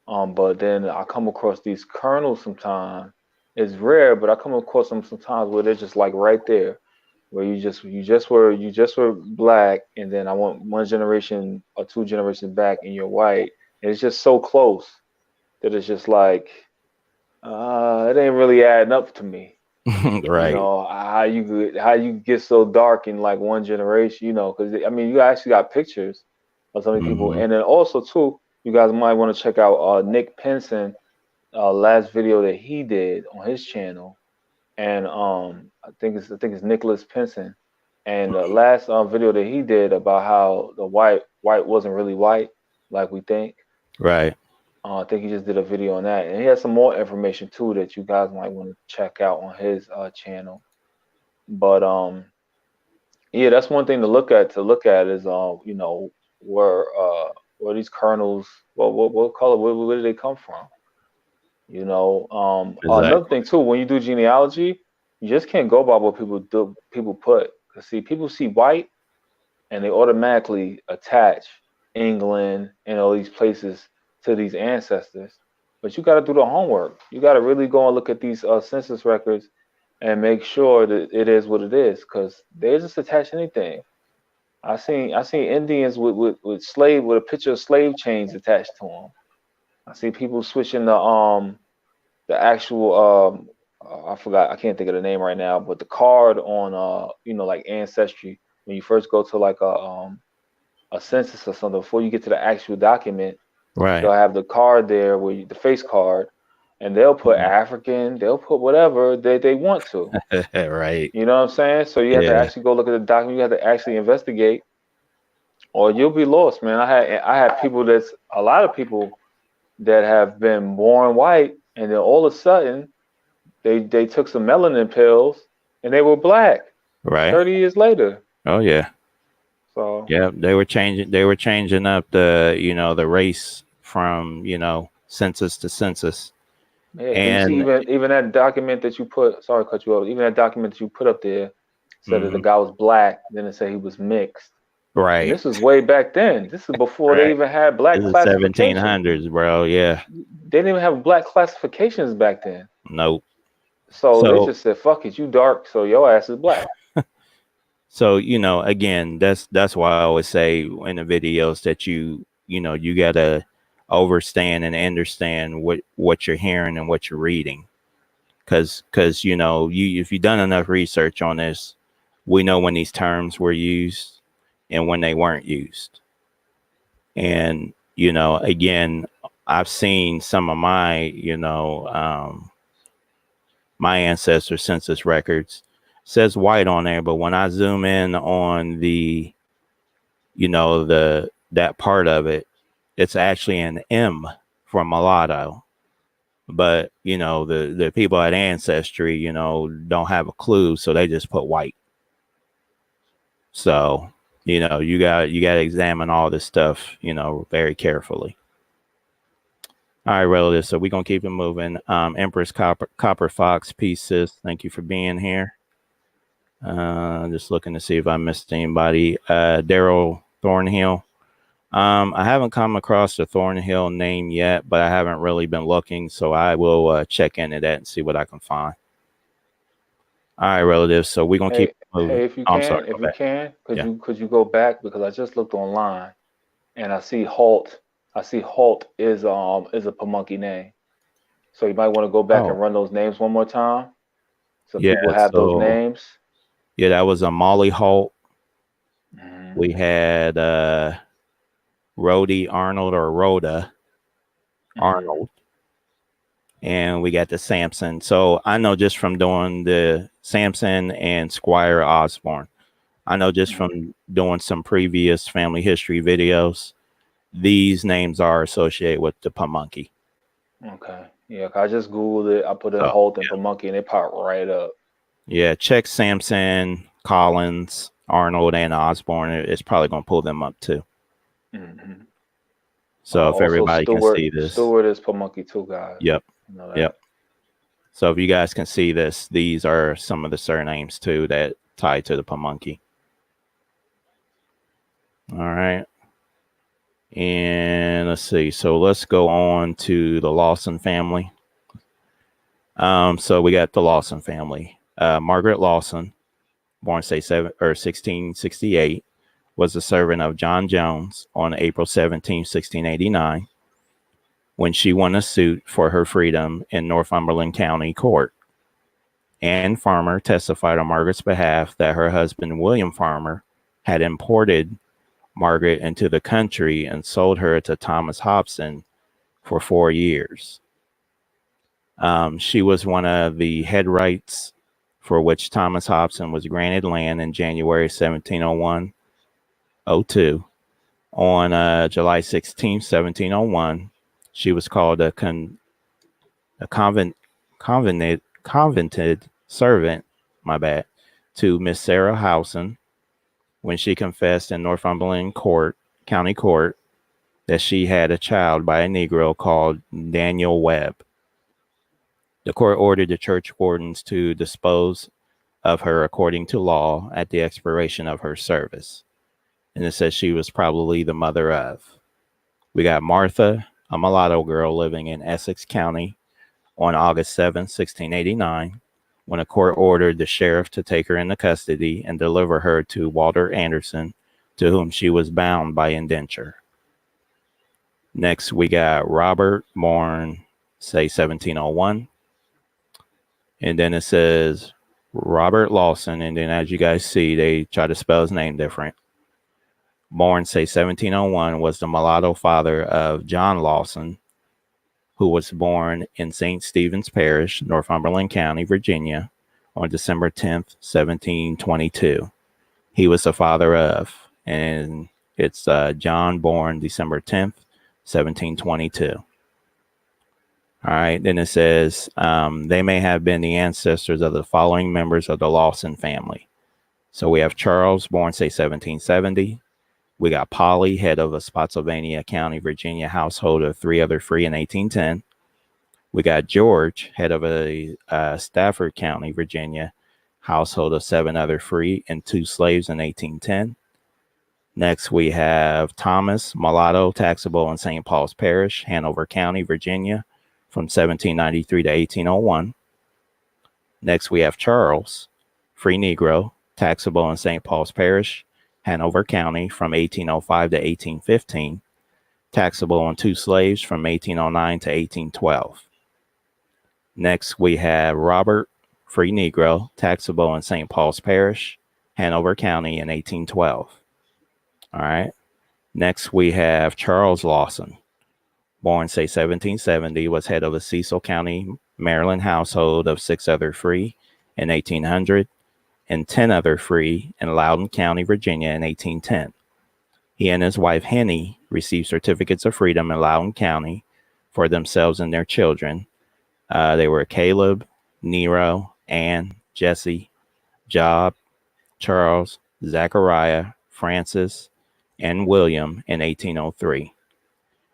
[SPEAKER 2] But then I come across these colonels sometimes. It's rare, but I come across them sometimes where they're just like right there, where you just were black, and then I want one generation or two generations back, and you're white. And it's just so close that it's just like it ain't really adding up to me.
[SPEAKER 1] Right.
[SPEAKER 2] How you get so dark in like one generation, because I mean you actually got pictures of some of these people. And then also too, you guys might want to check out Nick Penson last video that he did on his channel. And I think it's Nicholas Penson. And the last video that he did about how the white wasn't really white like we think.
[SPEAKER 1] Right.
[SPEAKER 2] I think he just did a video on that, and he has some more information too that you guys might want to check out on his channel. But yeah, that's one thing to look at. Is where these colonels, what color, where did they come from?
[SPEAKER 1] Exactly.
[SPEAKER 2] Another thing too, when you do genealogy, you just can't go by what people put. Cause see, people see white, and they automatically attach England and all these places to these ancestors. But you got to do the homework. You got to really go and look at these census records and make sure that it is what it is, because they just attach anything. I seen Indians with a picture of slave chains attached to them. I see people switching the actual I forgot, I can't think of the name right now, but the card on like ancestry, when you first go to like a census or something, before you get to the actual document, they'll
[SPEAKER 1] Right.
[SPEAKER 2] have the card there the face card, and they'll put
[SPEAKER 1] Mhm.
[SPEAKER 2] African, they'll put whatever they want to.
[SPEAKER 1] Right.
[SPEAKER 2] You know what I'm saying? So you have to
[SPEAKER 1] Yeah.
[SPEAKER 2] actually go look at the document. You have to actually investigate, or you'll be lost, man. I had people that's a lot of people that have been born white, and then all of a sudden they took some melanin pills and they were black
[SPEAKER 1] Right.
[SPEAKER 2] 30 years later.
[SPEAKER 1] Oh yeah.
[SPEAKER 2] So
[SPEAKER 1] Yeah. They were changing up the race from census to census.
[SPEAKER 2] yeah, because you see,
[SPEAKER 1] And
[SPEAKER 2] even that document that you put, sorry to cut you off, even that document that you put up there said that the
[SPEAKER 1] mhm,
[SPEAKER 2] guy was black, then it said he was mixed. And
[SPEAKER 1] right.
[SPEAKER 2] this was way back then. This is before they
[SPEAKER 1] Right.
[SPEAKER 2] even had black
[SPEAKER 1] This is
[SPEAKER 2] classification.
[SPEAKER 1] 1700s, bro. Yeah.
[SPEAKER 2] They didn't even have black classifications back then.
[SPEAKER 1] Nope.
[SPEAKER 2] So they
[SPEAKER 1] So
[SPEAKER 2] just said, fuck it, you dark, so your ass is black.
[SPEAKER 1] so again, that's why I always say in the videos that you gotta overstand and understand what you're hearing and what you're reading. Because you if you've done enough research on this, we know when these terms were used and when they weren't used. And again, I've seen some of my ancestor census records. Says white on there, but when I zoom in on that part of it, it's actually an M for mulatto. But the people at ancestry don't have a clue, so they just put white. So you got to examine all this stuff very carefully. All right, relatives. So we're gonna keep it moving. Empress Copper Fox, peace, sis. Thank you for being here. Just looking to see if I missed anybody. Daryl Thornhill. I haven't come across the Thornhill name yet, but I haven't really been looking, so I will check into that and see what I can find. All right, relatives. So we're gonna keep
[SPEAKER 2] Hey,
[SPEAKER 1] moving.
[SPEAKER 2] hey,
[SPEAKER 1] Oh, I'm sorry. Go
[SPEAKER 2] if you
[SPEAKER 1] back.
[SPEAKER 2] can,
[SPEAKER 1] Yeah.
[SPEAKER 2] could you go back, because I just looked online and I see Halt. I see Halt is a Pamunkey name. So you might want to go back
[SPEAKER 1] Oh,
[SPEAKER 2] and run those names one more time, so
[SPEAKER 1] yeah.
[SPEAKER 2] people have those
[SPEAKER 1] So
[SPEAKER 2] names.
[SPEAKER 1] yeah, that was a Molly Holt.
[SPEAKER 2] Mhm.
[SPEAKER 1] We had Rhodey Arnold or Rhoda
[SPEAKER 2] Mhm.
[SPEAKER 1] Arnold, and we got the Sampson. So I know just from doing the Sampson and Squire Osborne, I know just
[SPEAKER 2] Mhm.
[SPEAKER 1] from doing some previous family history videos, these names are associated with the Pamunkey.
[SPEAKER 2] Okay. Yeah, 'cause I just Googled it. I put in
[SPEAKER 1] So
[SPEAKER 2] Halt and Pamunkey and it popped right up.
[SPEAKER 1] yeah, check Sampson, Collins, Arnold, and Osborne. It's probably going to pull them up too.
[SPEAKER 2] Mhm.
[SPEAKER 1] So if
[SPEAKER 2] Also,
[SPEAKER 1] everybody can see this,
[SPEAKER 2] Stewart is Pamunkey too, guys.
[SPEAKER 1] yep,
[SPEAKER 2] You know
[SPEAKER 1] yep.
[SPEAKER 2] that.
[SPEAKER 1] So if you guys can see this, these are some of the surnames too that tie to the Pamunkey. All right. And let's see. So let's go on to the Lawson family. So we got the Lawson family. Margaret Lawson, born say 1668, was a servant of John Jones on April 17, 1689, when she won a suit for her freedom in Northumberland County Court. Anne Farmer testified on Margaret's behalf that her husband, William Farmer, had imported Margaret into the country and sold her to Thomas Hobson for 4 years. She was one of the headrights for which Thomas Hobson was granted land in January 1701-02. On July 16, 1701, she was called a convented servant, my bad, to Miss Sarah Howson when she confessed in Northumberland County Court, that she had a child by a Negro called Daniel Webb. The court ordered the church wardens to dispose of her according to law at the expiration of her service. And it says she was probably the mother of. We got Martha, a mulatto girl living in Essex County, on August 7, 1689, when a court ordered the sheriff to take her into custody and deliver her to Walter Anderson, to whom she was bound by indenture. Next, we got Robert, born, say, 1701. And then it says Robert Lawson. And then as you guys see, they try to spell his name different. Born, say, 1701, was the mulatto father of John Lawson, who was born in St. Stephen's Parish, Northumberland County, Virginia, on December 10th, 1722. He was the father of, and it's John, born December 10th, 1722. All right, then it says they may have been the ancestors of the following members of the Lawson family. So we have Charles, born, say, 1770. We got Polly, head of a Spotsylvania County, Virginia household of 3 other free in 1810. We got George, head of a Stafford County, Virginia household of 7 other free and 2 slaves in 1810. Next, we have Thomas, mulatto, taxable in St. Paul's Parish, Hanover County, Virginia, from 1793 to 1801. Next, we have Charles, free Negro, taxable in St. Paul's Parish, Hanover County, from 1805 to 1815, taxable on 2 slaves from 1809 to 1812. Next, we have Robert, free Negro, taxable in St. Paul's Parish, Hanover County, in 1812. All right. Next, we have Charles Lawson, born, say, 1770, was head of a Cecil County, Maryland household of 6 other free in 1800 and 10 other free in Loudoun County, Virginia, in 1810. He and his wife, Henny, received certificates of freedom in Loudoun County for themselves and their children. They were Caleb, Nero, Ann, Jesse, Job, Charles, Zachariah, Francis, and William in 1803.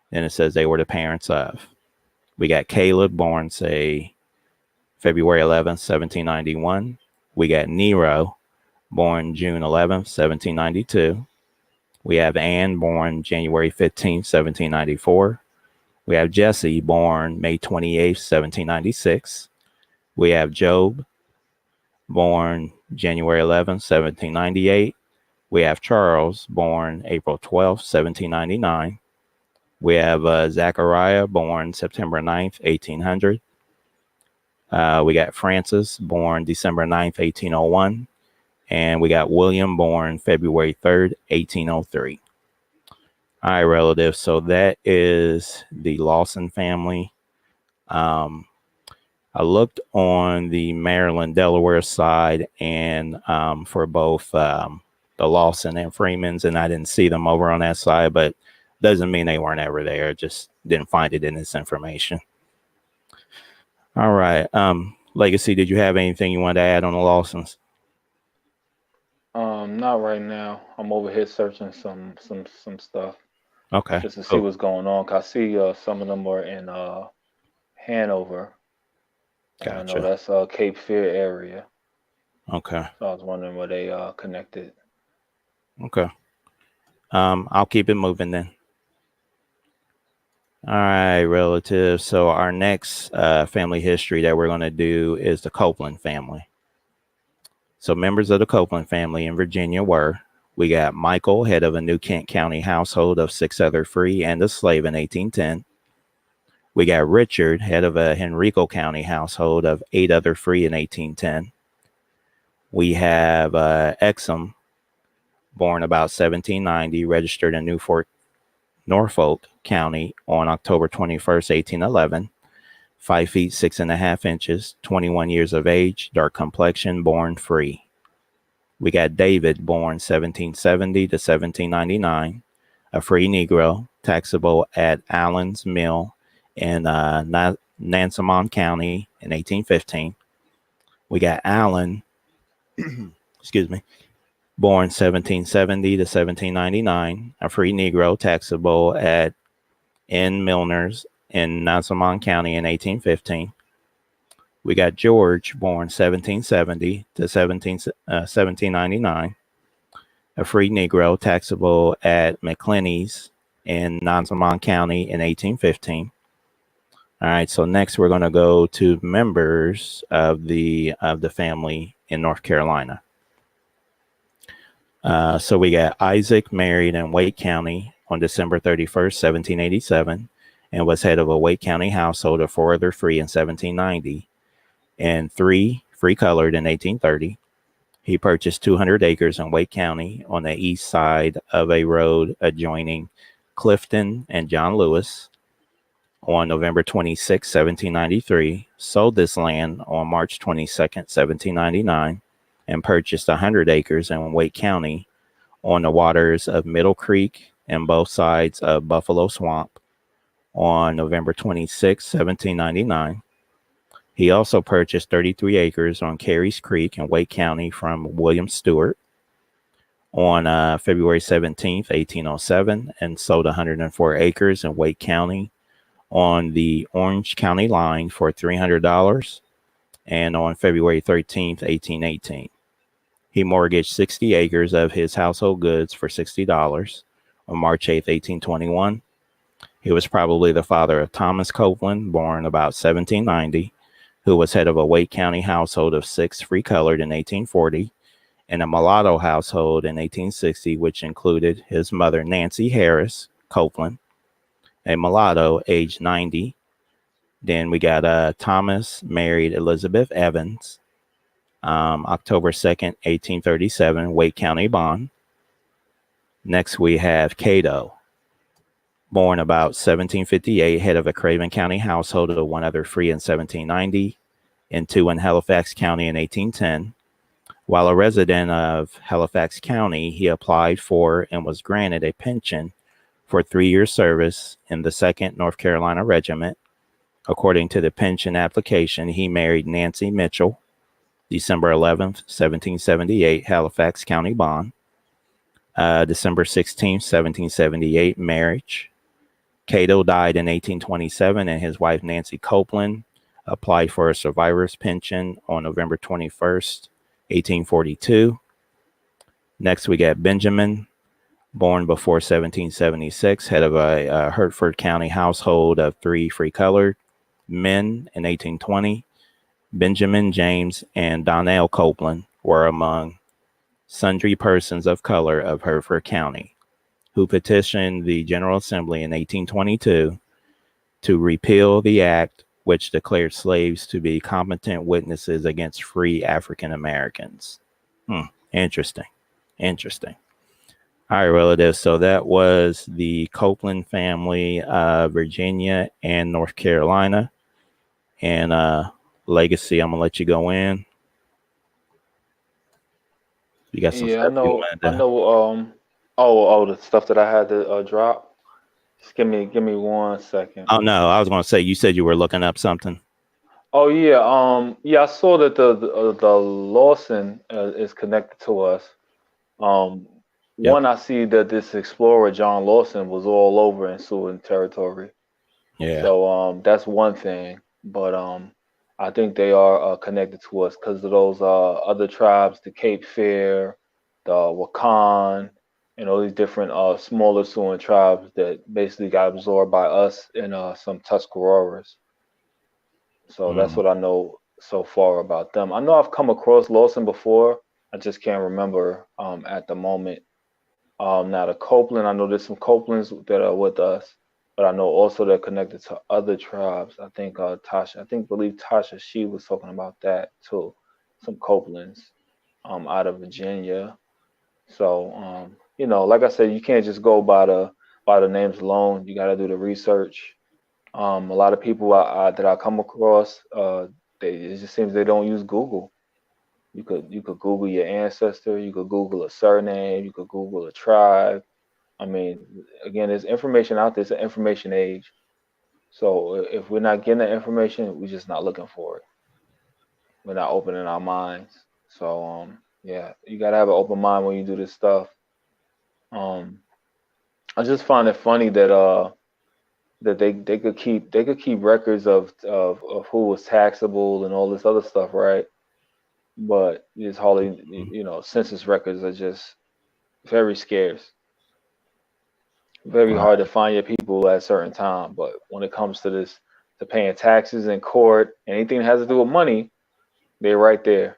[SPEAKER 1] Then it says they were the parents of. We got Caleb, born, say, February 11th, 1791. We got Nero, born June 11th, 1792. We have Anne, born January 15th, 1794. We have Jesse, born May 28th, 1796. We have Job, born January 11th, 1798. We have Charles, born April 12th, 1799. We have Zachariah, born September 9th, 1800. We got Francis, born December 9th, 1801. And we got William, born February 3rd, 1803. All right, relatives. So that is the Lawson family. I looked on the Maryland, Delaware side, and for both the Lawson and Freemans, and I didn't see them over on that side, but doesn't mean they weren't ever there. Just didn't find it in this information. All right. Legacy, did you have anything you wanted to add on the Lawsons?
[SPEAKER 2] Not right now. I'm over here searching some stuff.
[SPEAKER 1] Okay.
[SPEAKER 2] Just to see what's going on. 'Cause I see some of them are in Hanover.
[SPEAKER 1] Gotcha.
[SPEAKER 2] I know that's Cape Fear area.
[SPEAKER 1] Okay.
[SPEAKER 2] So I was wondering where they connected.
[SPEAKER 1] Okay. I'll keep it moving then. All right, relatives. So our next family history that we're going to do is the Copeland family. So members of the Copeland family in Virginia were, we got Michael, head of a New Kent County household of 6 other free and a slave in 1810. We got Richard, head of a Henrico County household of 8 other free in 1810. We have Exum, born about 1790, registered in Norfolk County on October 21st, 1811. 5 feet 6.5 inches, 21 years of age, dark complexion, born free. We got David, born 1770 to 1799, a free Negro, taxable at Allen's Mill in Nansemond County in 1815. We got Allen, excuse me, born 1770 to 1799, a free Negro, taxable at N. Milner's in Nansemond County in 1815. We got George, born 1770 to 1799, a free Negro, taxable at McClinney's in Nansemond County in 1815. All right, so next we're going to go to members of the family in North Carolina. So we got Isaac married in Wake County on December 31st, 1787, and was head of a Wake County household of 4 other free in 1790, and 3 free colored in 1830. He purchased 200 acres in Wake County on the east side of a road adjoining Clifton and John Lewis on November 26, 1793, sold this land on March 22nd, 1799, and purchased 100 acres in Wake County on the waters of Middle Creek and both sides of Buffalo Swamp on November 26, 1799. He also purchased 33 acres on Carey's Creek in Wake County from William Stewart on February 17th, 1807, and sold 104 acres in Wake County on the Orange County line for $300, and on February 13th, 1818. He mortgaged 60 acres of his household goods for $60 on March 8th, 1821. He was probably the father of Thomas Copeland, born about 1790, who was head of a Wake County household of 6 free colored in 1840, and a mulatto household in 1860, which included his mother, Nancy Harris Copeland, a mulatto aged 90. Then we got Thomas married Elizabeth Evans, October 2nd, 1837, Wake County bond. Next, we have Cato, born about 1758, head of a Craven County household of 1 other free in 1790, and 2 in Halifax County in 1810. While a resident of Halifax County, he applied for and was granted a pension for 3 years service in the 2nd North Carolina Regiment. According to the pension application, he married Nancy Mitchell, December 11th, 1778, Halifax County bond. December 16th, 1778, marriage. Cato died in 1827, and his wife, Nancy Copeland, applied for a survivor's pension on November 21st, 1842. Next, we got Benjamin, born before 1776, head of a Hertford County household of 3 free colored men in 1820. Benjamin, James, and Donnell Copeland were among sundry persons of color of Hertford County who petitioned the General Assembly in 1822 to repeal the act which declared slaves to be competent witnesses against free African Americans. Interesting. Interesting. All right, relatives. So that was the Copeland family, Virginia and North Carolina. And Legacy, I'm going to let you go in. You got some
[SPEAKER 2] Yeah, I
[SPEAKER 1] stuff you
[SPEAKER 2] know.
[SPEAKER 1] wanted
[SPEAKER 2] I
[SPEAKER 1] to.
[SPEAKER 2] know. Oh, the stuff that I had to drop. Just give me 1 second.
[SPEAKER 1] Oh, no, I was going to say, you said you were looking up something.
[SPEAKER 2] Oh yeah. Yeah, I saw that the Lawson is connected to us. Um,
[SPEAKER 1] Yep.
[SPEAKER 2] One, I see that this explorer John Lawson was all over in Siouan territory.
[SPEAKER 1] Yeah.
[SPEAKER 2] So that's one thing. But I think they are connected to us because of those other tribes, the Cape Fear, the Wakan, and all these different smaller Siouan tribes that basically got absorbed by us and some Tuscaroras. So that's
[SPEAKER 1] Mm.
[SPEAKER 2] what I know so far about them. I know I've come across Lawson before. I just can't remember at the moment. Now the Copeland, I know there's some Copelands that are with us, but I know also they're connected to other tribes. I think believe Tasha, she was talking about that too. Some Copelands out of Virginia. So like I said, you can't just go by the names alone. You got to do the research. A lot of people that I come across, it just seems they don't use Google. You could Google your ancestor, you could Google a surname, you could Google a tribe. I mean, again, there's information out there. It's an information age. So if we're not getting that information, we're just not looking for it. We're not opening our minds. So yeah, you gotta have an open mind when you do this stuff. Um, I just find it funny that they could keep records of who was taxable and all this other stuff, right? But it's hardly, census records are just very scarce, very
[SPEAKER 1] Right.
[SPEAKER 2] hard to find your people at a certain time. But when it comes to this, to paying taxes in court, anything that has to do with money, they're right there.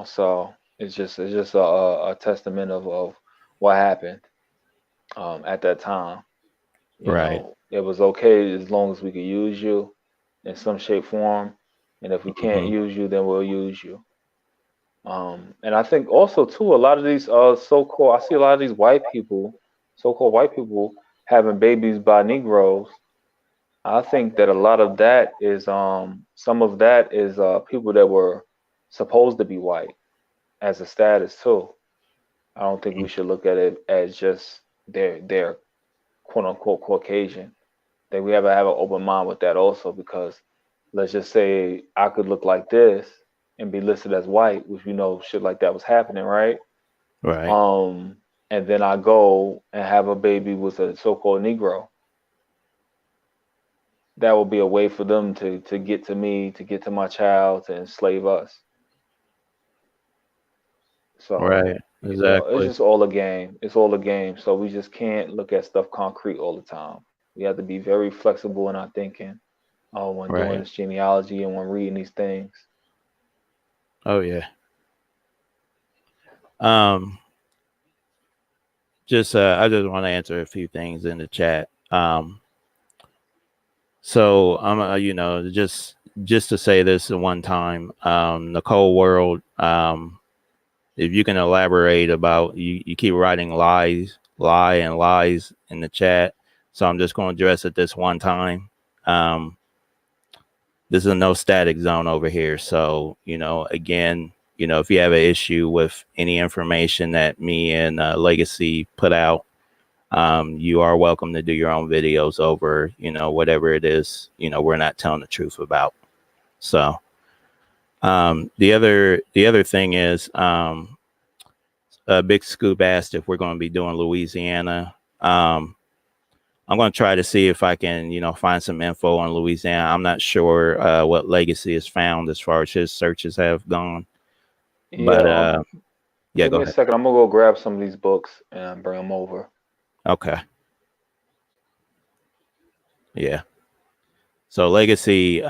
[SPEAKER 2] So It's just a testament of what happened at that time. You
[SPEAKER 1] Right.
[SPEAKER 2] know, it was okay as long as we could use you in some shape, form, and if we can't
[SPEAKER 1] Hmm.
[SPEAKER 2] use you, then we'll use you. And I think also too, a lot of these so-called, I see a lot of these white people, so-called white people, having babies by Negroes. I think that a lot of that is some of that is people that were supposed to be white as a status too. I don't think we should look at it as just they're quote unquote Caucasian. That we have to have an open mind with that also, because let's just say I could look like this and be listed as white, which we know shit like that was happening, right?
[SPEAKER 1] Right.
[SPEAKER 2] Um, and then I go and have a baby with a so-called Negro. That will be a way for them to get to me, to get to my child, to enslave us. So,
[SPEAKER 1] Right.
[SPEAKER 2] you know, it's
[SPEAKER 1] Exactly.
[SPEAKER 2] just all a game. It's all a game. So we just can't look at stuff concrete all the time. We have to be very flexible in our thinking when doing
[SPEAKER 1] Right.
[SPEAKER 2] this genealogy and when reading these things.
[SPEAKER 1] Oh yeah. Um, just I just want to answer a few things in the chat. So I'm just to say this at one time, Nicole World, if you can elaborate about you keep writing lie and lies in the chat. So I'm just going to address it this one time. Um, this is a no static zone over here. So, again, if you have an issue with any information that me and Legacy put out, you are welcome to do your own videos over, whatever it is, we're not telling the truth about. So, the other thing is, Big Scoop asked if we're going to be doing Louisiana. I'm going to try to see if I can, find some info on Louisiana. I'm not sure what Legacy has found as far as his searches have gone.
[SPEAKER 2] Yeah,
[SPEAKER 1] But yeah,
[SPEAKER 2] give
[SPEAKER 1] go
[SPEAKER 2] me a
[SPEAKER 1] ahead.
[SPEAKER 2] second. I'm gonna go grab some of these books and bring them over.
[SPEAKER 1] Okay. Yeah. So Legacy, he's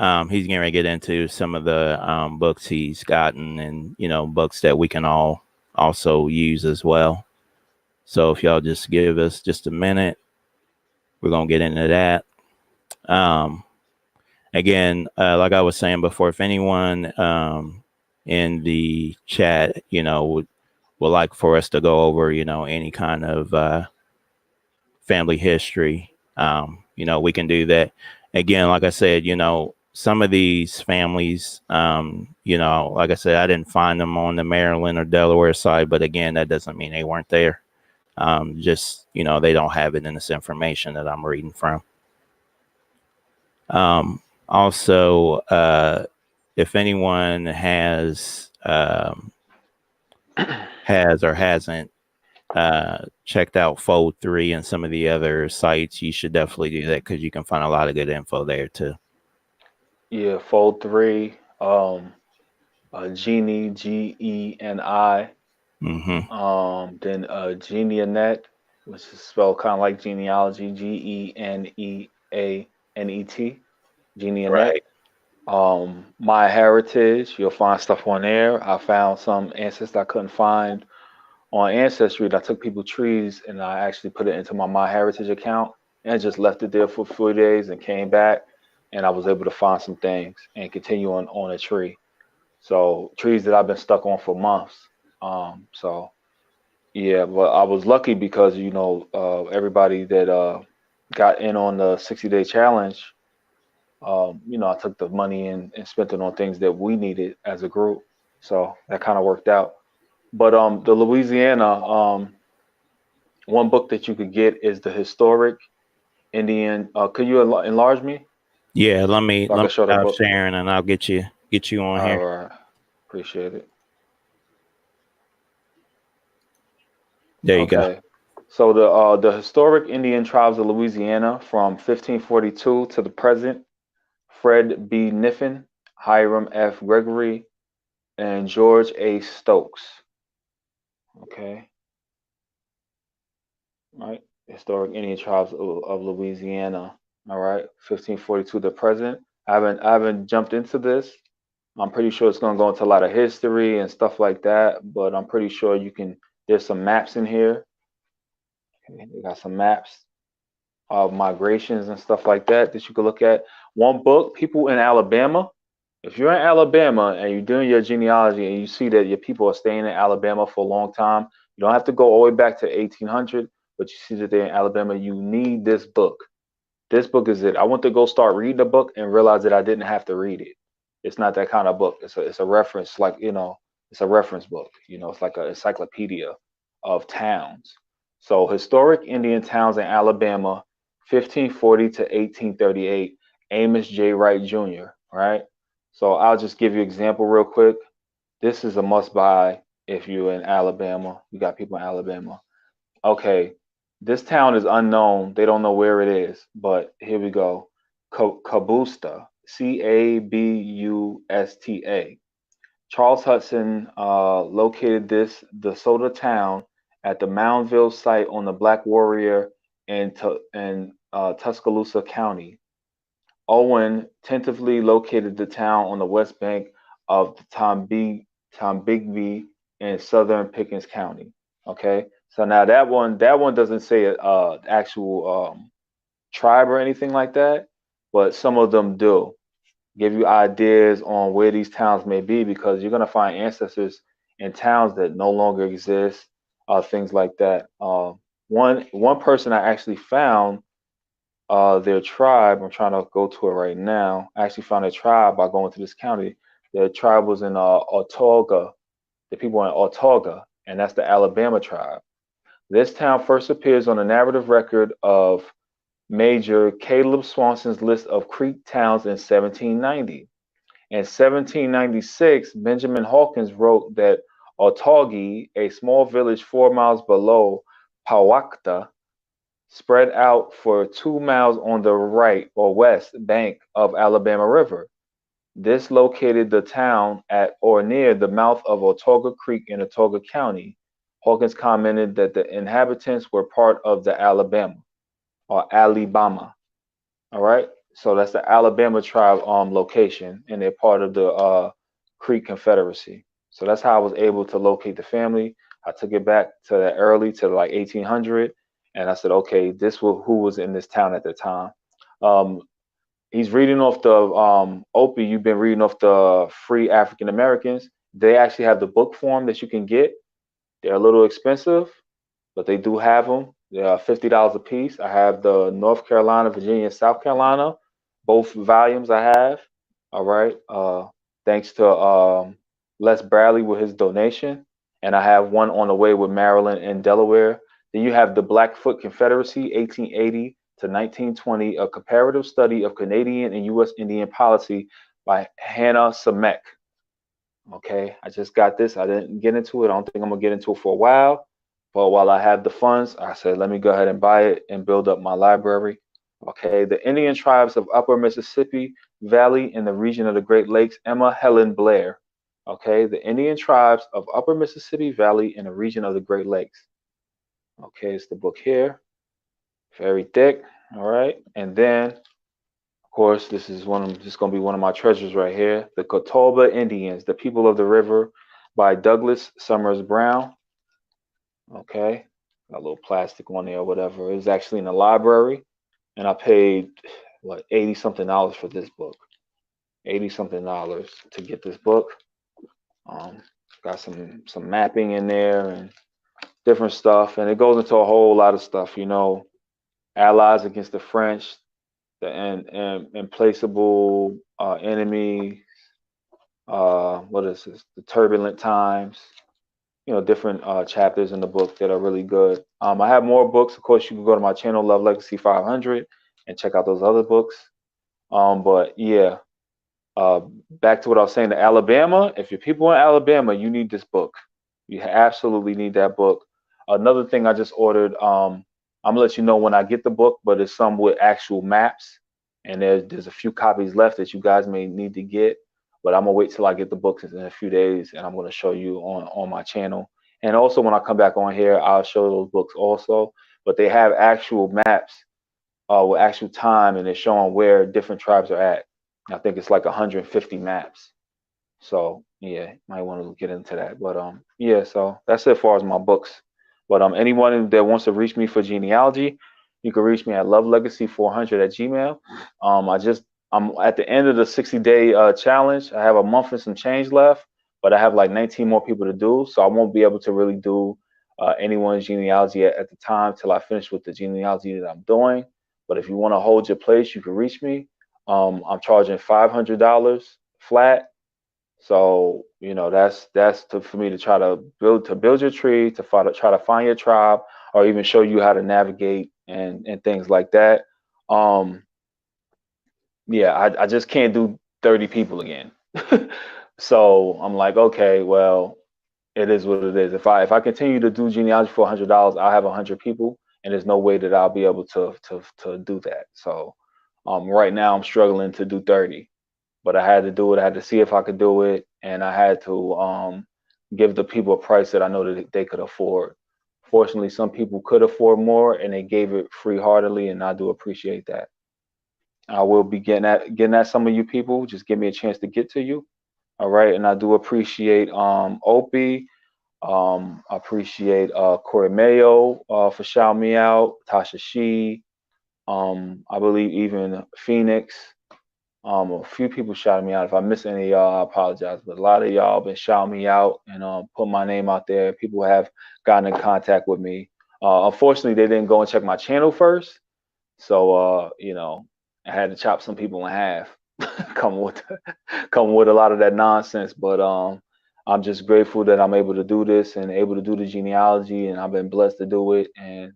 [SPEAKER 1] going to get into some of the books he's gotten, and books that we can all also use as well. So if y'all just give us just a minute, we're going to get into that. Um, Again, like I was saying before, if anyone in the chat, would like for us to go over, any kind of family history, we can do that. Again, like I said, some of these families, like I said, I didn't find them on the Maryland or Delaware side, but again, that doesn't mean they weren't there. Just, they don't have it in this information that I'm reading from. Also, if anyone has or hasn't checked out Fold 3 and some of the other sites, you should definitely do that because you can find a lot of good info there too.
[SPEAKER 2] Yeah, Fold 3, Genie, Geni.
[SPEAKER 1] Mm-hmm.
[SPEAKER 2] Then Geneanet, which is spelled kind of like genealogy, Geneanet, Geneanet.
[SPEAKER 1] Right.
[SPEAKER 2] My Heritage, you'll find stuff on there. I found some ancestors I couldn't find on Ancestry. I took people trees and I actually put it into my Heritage account and just left it there for 4 days and came back and I was able to find some things and continue on a tree. So trees that I've been stuck on for months. So yeah, but I was lucky because everybody that got in on the 60-day challenge, I took the money and spent it on things that we needed as a group. So that kind of worked out. But the Louisiana, one book that you could get is the Historic Indian. Could you enlarge me
[SPEAKER 1] Yeah, let me
[SPEAKER 2] so I can show the
[SPEAKER 1] stop
[SPEAKER 2] book?
[SPEAKER 1] sharing and I'll get you on
[SPEAKER 2] All
[SPEAKER 1] here.
[SPEAKER 2] right, appreciate it.
[SPEAKER 1] There you go.
[SPEAKER 2] Okay. So the historic Indian tribes of Louisiana from 1542 to the present: Fred B. Niffen, Hiram F. Gregory, and George A. Stokes. Okay, right. Historic Indian tribes of Louisiana. All right, 1542 to present. I haven't jumped into this. I'm pretty sure it's going to go into a lot of history and stuff like that, but I'm pretty sure you can, there's some maps in here. Okay, they got some maps of migrations and stuff like that that you can look at. One book, people in Alabama. If you're in Alabama and you're doing your genealogy and you see that your people are staying in Alabama for a long time, you don't have to go all the way back to 1800, but you see that they're in Alabama, you need this book. This book is it. I went to go start reading the book and realized that I didn't have to read it. It's not that kind of book. It's a reference, like, it's a reference book. It's like an encyclopedia of towns. So historic Indian towns in Alabama, 1540 to 1838. Amos J. Wright Jr. Right. So I'll just give you an example real quick. This is a must buy if you're in Alabama. You got people in Alabama. Okay, this town is unknown. They don't know where it is, but here we go. Cabusta, Cabusta. Charles Hudson located this DeSoto town at the Moundville site on the Black Warrior in Tuscaloosa County. Owen tentatively located the town on the west bank of the Tombigbee in southern Pickens County. Okay, so now that one doesn't say actual tribe or anything like that, but some of them do give you ideas on where these towns may be, because you're gonna find ancestors in towns that no longer exist, things like that. One person I actually found their tribe. I'm trying to go to it right now. I actually found a tribe by going to this county. Their tribe was in Autauga. The people in Autauga, and that's the Alabama tribe. This town first appears on the narrative record of Major Caleb Swanson's list of Creek towns in 1790. In 1796, Benjamin Hawkins wrote that Autauga, a small village 4 miles below Powhatan, spread out for 2 miles on the right or west bank of Alabama River. This located the town at or near the mouth of Autauga Creek in Autauga County. Hawkins commented that the inhabitants were part of the Alabama or Alabama. All right, so that's the Alabama tribe location, and they're part of the Creek Confederacy. So that's how I was able to locate the family. I took it back to the early to like 1800, and I said, okay, this was who was in this town at the time. Um, he's reading off the Opie. You've been reading off the Free African Americans. They actually have the book form that you can get. They're a little expensive, but they do have them. They are $50 a piece. I have the North Carolina, Virginia, and South Carolina. Both volumes I have. All right. Thanks to Les Bradley with his donation. And I have one on the way with Maryland and Delaware. Then you have the Blackfoot Confederacy, 1880 to 1920, a comparative study of Canadian and U.S. Indian policy by Hannah Samek. Okay, I just got this. I didn't get into it. I don't think I'm gonna get into it for a while. But while I have the funds, I said, let me go ahead and buy it and build up my library. Okay, the Indian tribes of Upper Mississippi Valley in the region of the Great Lakes, Emma Helen Blair. Okay, the Indian tribes of Upper Mississippi Valley in the region of the Great Lakes. Okay, it's the book here. Very thick. All right, and then of course, this is going to be one of my treasures right here. The Catawba Indians, the People of the River by Douglas Summers Brown. Okay, got a little plastic on there or whatever. It was actually in the library, and I paid what, 80 something dollars for this book. 80 something dollars to get this book. Got some mapping in there and different stuff, and it goes into a whole lot of stuff. Allies against the French, the implacable enemy. What is this? The turbulent times. Different chapters in the book that are really good. I have more books. Of course, you can go to my channel, Love Legacy 500, and check out those other books. But yeah, back to what I was saying. To Alabama, if you're people in Alabama, you need this book. You absolutely need that book. Another thing I just ordered. I'm gonna let you know when I get the book, but it's some with actual maps, and there's a few copies left that you guys may need to get. But I'm gonna wait till I get the books in a few days, and I'm gonna show you on my channel. And also when I come back on here, I'll show those books also. But they have actual maps with actual time, and they're showing where different tribes are at. I think it's like 150 maps. So yeah, might want to get into that. But yeah, so that's it as far as my books. But anyone that wants to reach me for genealogy, you can reach me at lovelegacy400 at Gmail. I'm at the end of the 60-day challenge. I have a month and some change left, but I have like 19 more people to do, so I won't be able to really do anyone's genealogy at the time till I finish with the genealogy that I'm doing. But if you want to hold your place, you can reach me. I'm charging $500 flat, so that's for me to try to build your tree, to try to find your tribe, or even show you how to navigate and things like that. Um, yeah, I just can't do 30 people again. So I'm like, okay, well, it is what it is. If I continue to do genealogy for $100, I'll have 100 people, and there's no way that I'll be able to do that. So right now I'm struggling to do 30, but I had to do it. I had to see if I could do it, and I had to give the people a price that I know that they could afford. Fortunately, some people could afford more, and they gave it free heartedly, and I do appreciate that. I will be getting at some of you people. Just give me a chance to get to you. All right, and I do appreciate Opie. I appreciate Corey Mayo for shouting me out. Tasha She. I believe even Phoenix. A few people shouted me out. If I miss any of y'all, I apologize. But a lot of y'all been shouting me out and put my name out there. People have gotten in contact with me. Unfortunately, they didn't go and check my channel first. So I had to chop some people in half. come with come with a lot of that nonsense. But I'm just grateful that I'm able to do this and able to do the genealogy, and I've been blessed to do it. And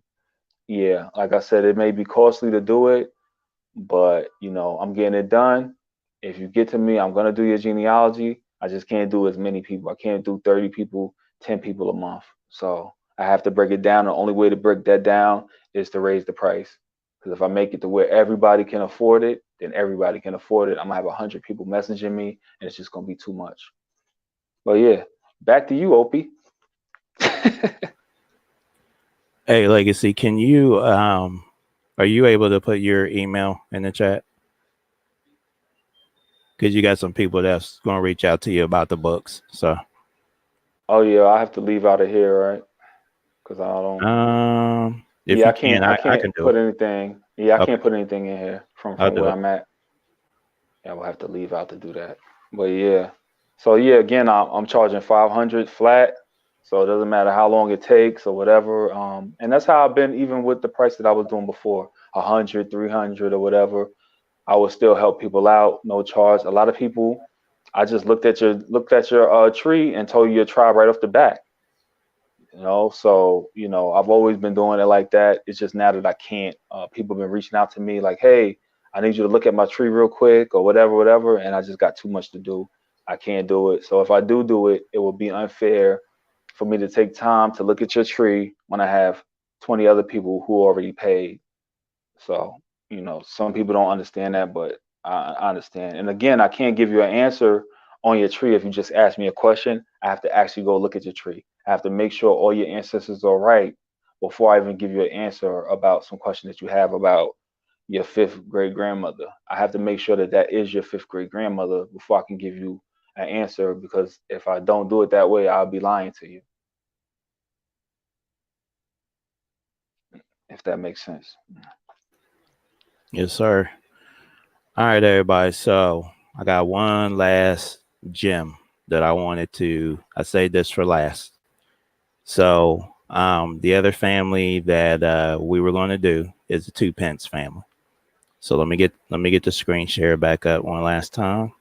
[SPEAKER 2] yeah, like I said, it may be costly to do it, but I'm getting it done. If you get to me, I'm gonna do your genealogy. I just can't do as many people. I can't do 30 people, 10 people a month. So I have to break it down. The only way to break that down is to raise the price. Because if I make it to where everybody can afford it, then everybody can afford it. I'm gonna have 100 people messaging me, and it's just gonna be too much. But yeah, back to you, Opie.
[SPEAKER 1] Hey, Legacy, can you are you able to put your email in the chat? Because you got some people that's going to reach out to you about the books. So,
[SPEAKER 2] Oh yeah, I have to leave out of here, right? Because I don't.
[SPEAKER 1] if
[SPEAKER 2] Yeah,
[SPEAKER 1] you
[SPEAKER 2] I can't.
[SPEAKER 1] can,
[SPEAKER 2] I
[SPEAKER 1] I can
[SPEAKER 2] can't
[SPEAKER 1] do it.
[SPEAKER 2] put anything. Yeah, I
[SPEAKER 1] Okay,
[SPEAKER 2] can't put anything in here from
[SPEAKER 1] I'll
[SPEAKER 2] where
[SPEAKER 1] do it.
[SPEAKER 2] I'm at. Yeah, we'll have to leave out to do that. But yeah, so yeah, again, I'm charging 500 flat, so it doesn't matter how long it takes or whatever. And that's how I've been even with the price that I was doing before, 100, 300 or whatever. I would still help people out, no charge. A lot of people, I just looked at your tree and told you your tribe right off the bat. So I've always been doing it like that. It's just now that I can't. People have been reaching out to me like, hey, I need you to look at my tree real quick or whatever, and I just got too much to do. I can't do it. So if I do it, it will be unfair for me to take time to look at your tree when I have 20 other people who already paid. So, some people don't understand that, but I understand. And again, I can't give you an answer on your tree if you just ask me a question. I have to actually go look at your tree. I have to make sure all your ancestors are right before I even give you an answer about some question that you have about your fifth great grandmother. I have to make sure that that is your fifth great grandmother before I can give you an answer, because if I don't do it that way, I'll be lying to you, if that makes sense.
[SPEAKER 1] Yes, sir. All right, everybody. So I got one last gem that I saved this for last. So the other family that we were going to do is the TWOPENCE family. So let me get the screen share back up one last time.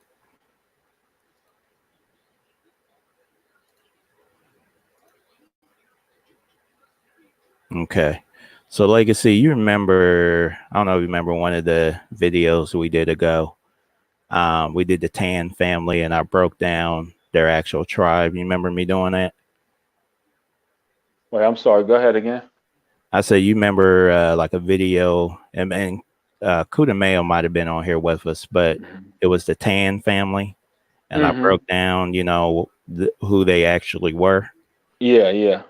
[SPEAKER 1] Okay. So Legacy, you remember, I don't know if you remember one of the videos we did ago. We did the Tan family and I broke down their actual tribe. You remember me doing that?
[SPEAKER 2] Wait, I'm sorry. Go ahead again.
[SPEAKER 1] I said, you remember like a video, and Kuda Mayo might have been on here with us, but
[SPEAKER 2] Hmm.
[SPEAKER 1] it was the Tan family. And I
[SPEAKER 2] Hmm.
[SPEAKER 1] broke down, who they actually were.
[SPEAKER 2] Yeah, yeah.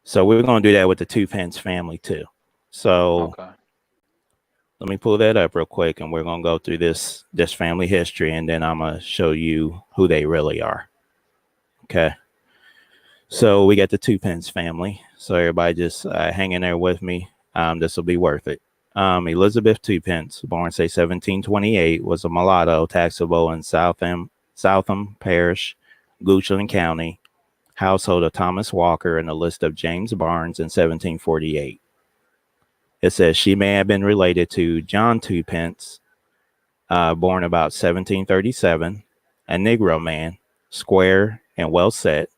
[SPEAKER 1] So we're going to do that with the TWOPENCE family too. So
[SPEAKER 2] Okay.
[SPEAKER 1] let me pull that up real quick, and we're gonna go through this family history, and then I'm gonna show you who they really are. Okay. So we got the TWOPENCE family. So everybody just hang in there with me. This will be worth it. Elizabeth TWOPENCE, born say 1728, was a mulatto taxable in Southam Parish, Goochland County, household of Thomas Walker, and a list of James Barnes in 1748. It says she may have been related to John TWOPENCE, born about 1737, a Negro man, square and well set,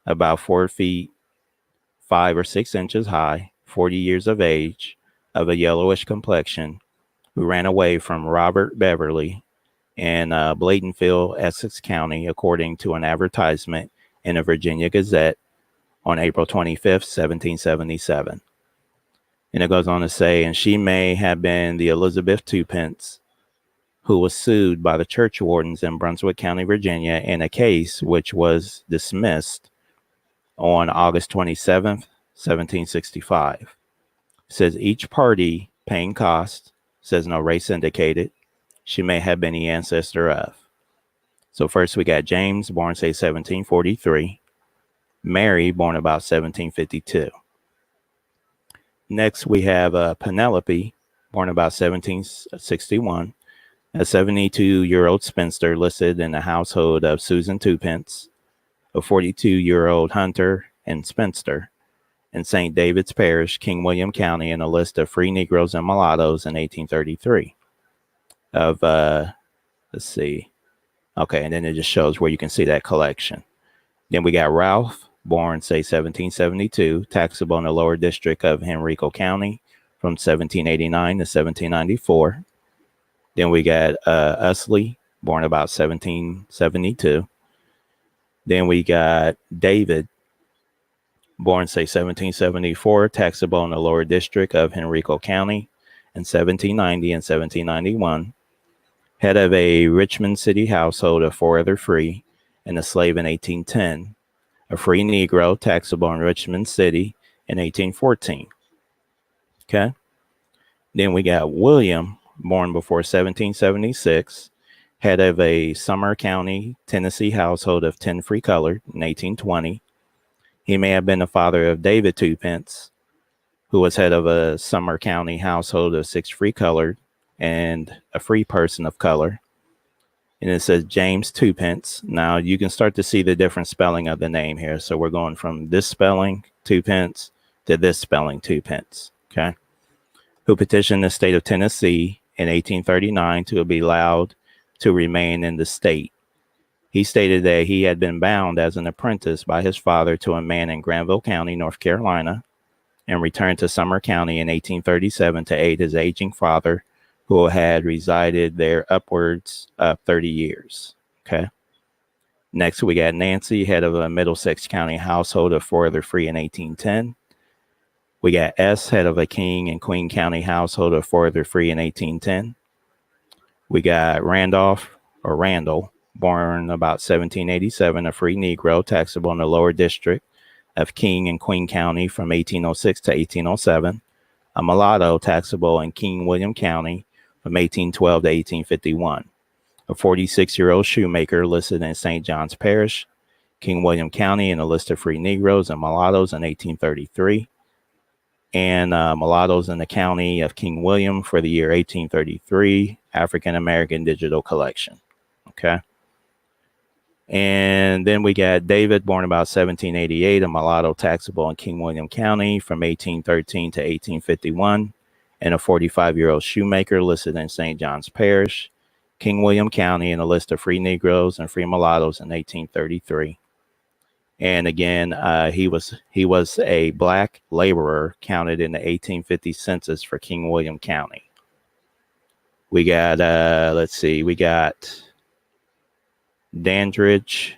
[SPEAKER 1] about 4 feet 5 or 6 inches high, 40 years of age, of a yellowish complexion, who ran away from Robert Beverly in Bladenfield, Essex County, according to an advertisement in a Virginia Gazette on April 25th, 1777. And it goes on to say, and she may have been the Elizabeth TWOPENCE who was sued by the church wardens in Brunswick County, Virginia, in a case which was dismissed on August 27th, 1765. It says each party paying costs, says no race indicated, she may have been the ancestor of. So first we got James, born say 1743, Mary, born about 1752. Next we have Penelope, born about 1761, a 72-year-old spinster listed in the household of Susan TWOPENCE, a 42-year-old hunter and spinster in St. David's Parish, King William County, in a list of free Negroes and mulattoes in 1833. Let's see. Okay, and then it just shows where you can see that collection. Then we got Ralph, born, say, 1772, taxable in the lower district of Henrico County from 1789 to 1794. Then we got Usley, born about 1772. Then we got David, born, say, 1774, taxable in the lower district of Henrico County in 1790 and 1791. Head of a Richmond City household of 4 other free, and a slave in 1810. A free Negro, taxable in Richmond City in 1814. Okay. Then we got William, born before 1776, head of a Summer County, Tennessee household of 10 free colored in 1820. He may have been the father of David TWOPENCE, who was head of a Summer County household of 6 free colored and a free person of color. And it says James TWOPENCE. Now you can start to see the different spelling of the name here. So we're going from this spelling, TWOPENCE, to this spelling, TWOPENCE. Okay. Who petitioned the state of Tennessee in 1839 to be allowed to remain in the state. He stated that he had been bound as an apprentice by his father to a man in Granville County, North Carolina, and returned to Summer County in 1837 to aid his aging father, who had resided there upwards of 30 years. Okay. Next, we got Nancy, head of a Middlesex County household of 4 other free in 1810. We got S, head of a King and Queen County household of 4 other free in 1810. We got Randall, born about 1787, a free Negro, taxable in the lower district of King and Queen County from 1806 to 1807. A mulatto, taxable in King William County from 1812 to 1851. A 46-year-old shoemaker listed in St. John's Parish, King William County, in a list of free Negroes and mulattoes in 1833. And mulattoes in the county of King William for the year 1833, African American Digital Collection. Okay. And then we got David, born about 1788, a mulatto taxable in King William County from 1813 to 1851, and a 45-year-old shoemaker listed in St. John's Parish, King William County, in a list of free Negroes and free mulattoes in 1833. And again, he was a black laborer counted in the 1850 census for King William County. We got, we got Dandridge.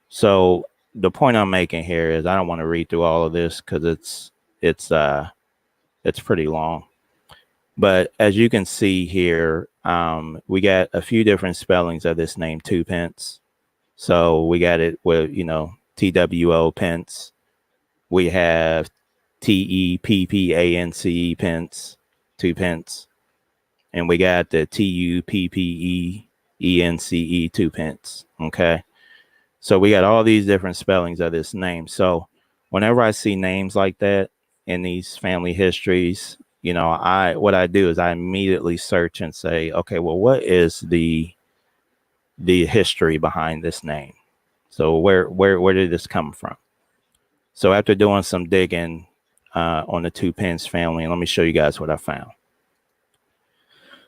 [SPEAKER 1] So the point I'm making here is I don't want to read through all of this because it's pretty long. But as you can see here, we got a few different spellings of this name, TWOPENCE. So we got it with, TWO pence. We have TEPPANCE pence, TWOPENCE. and we got the TUPPEENCE, two pence. Okay. So we got all these different spellings of this name. So whenever I see names like that in these family histories, what I do is I immediately search and say, okay, well, what is the history behind this name? So where did this come from? So after doing some digging on the two pence family, let me show you guys what I found.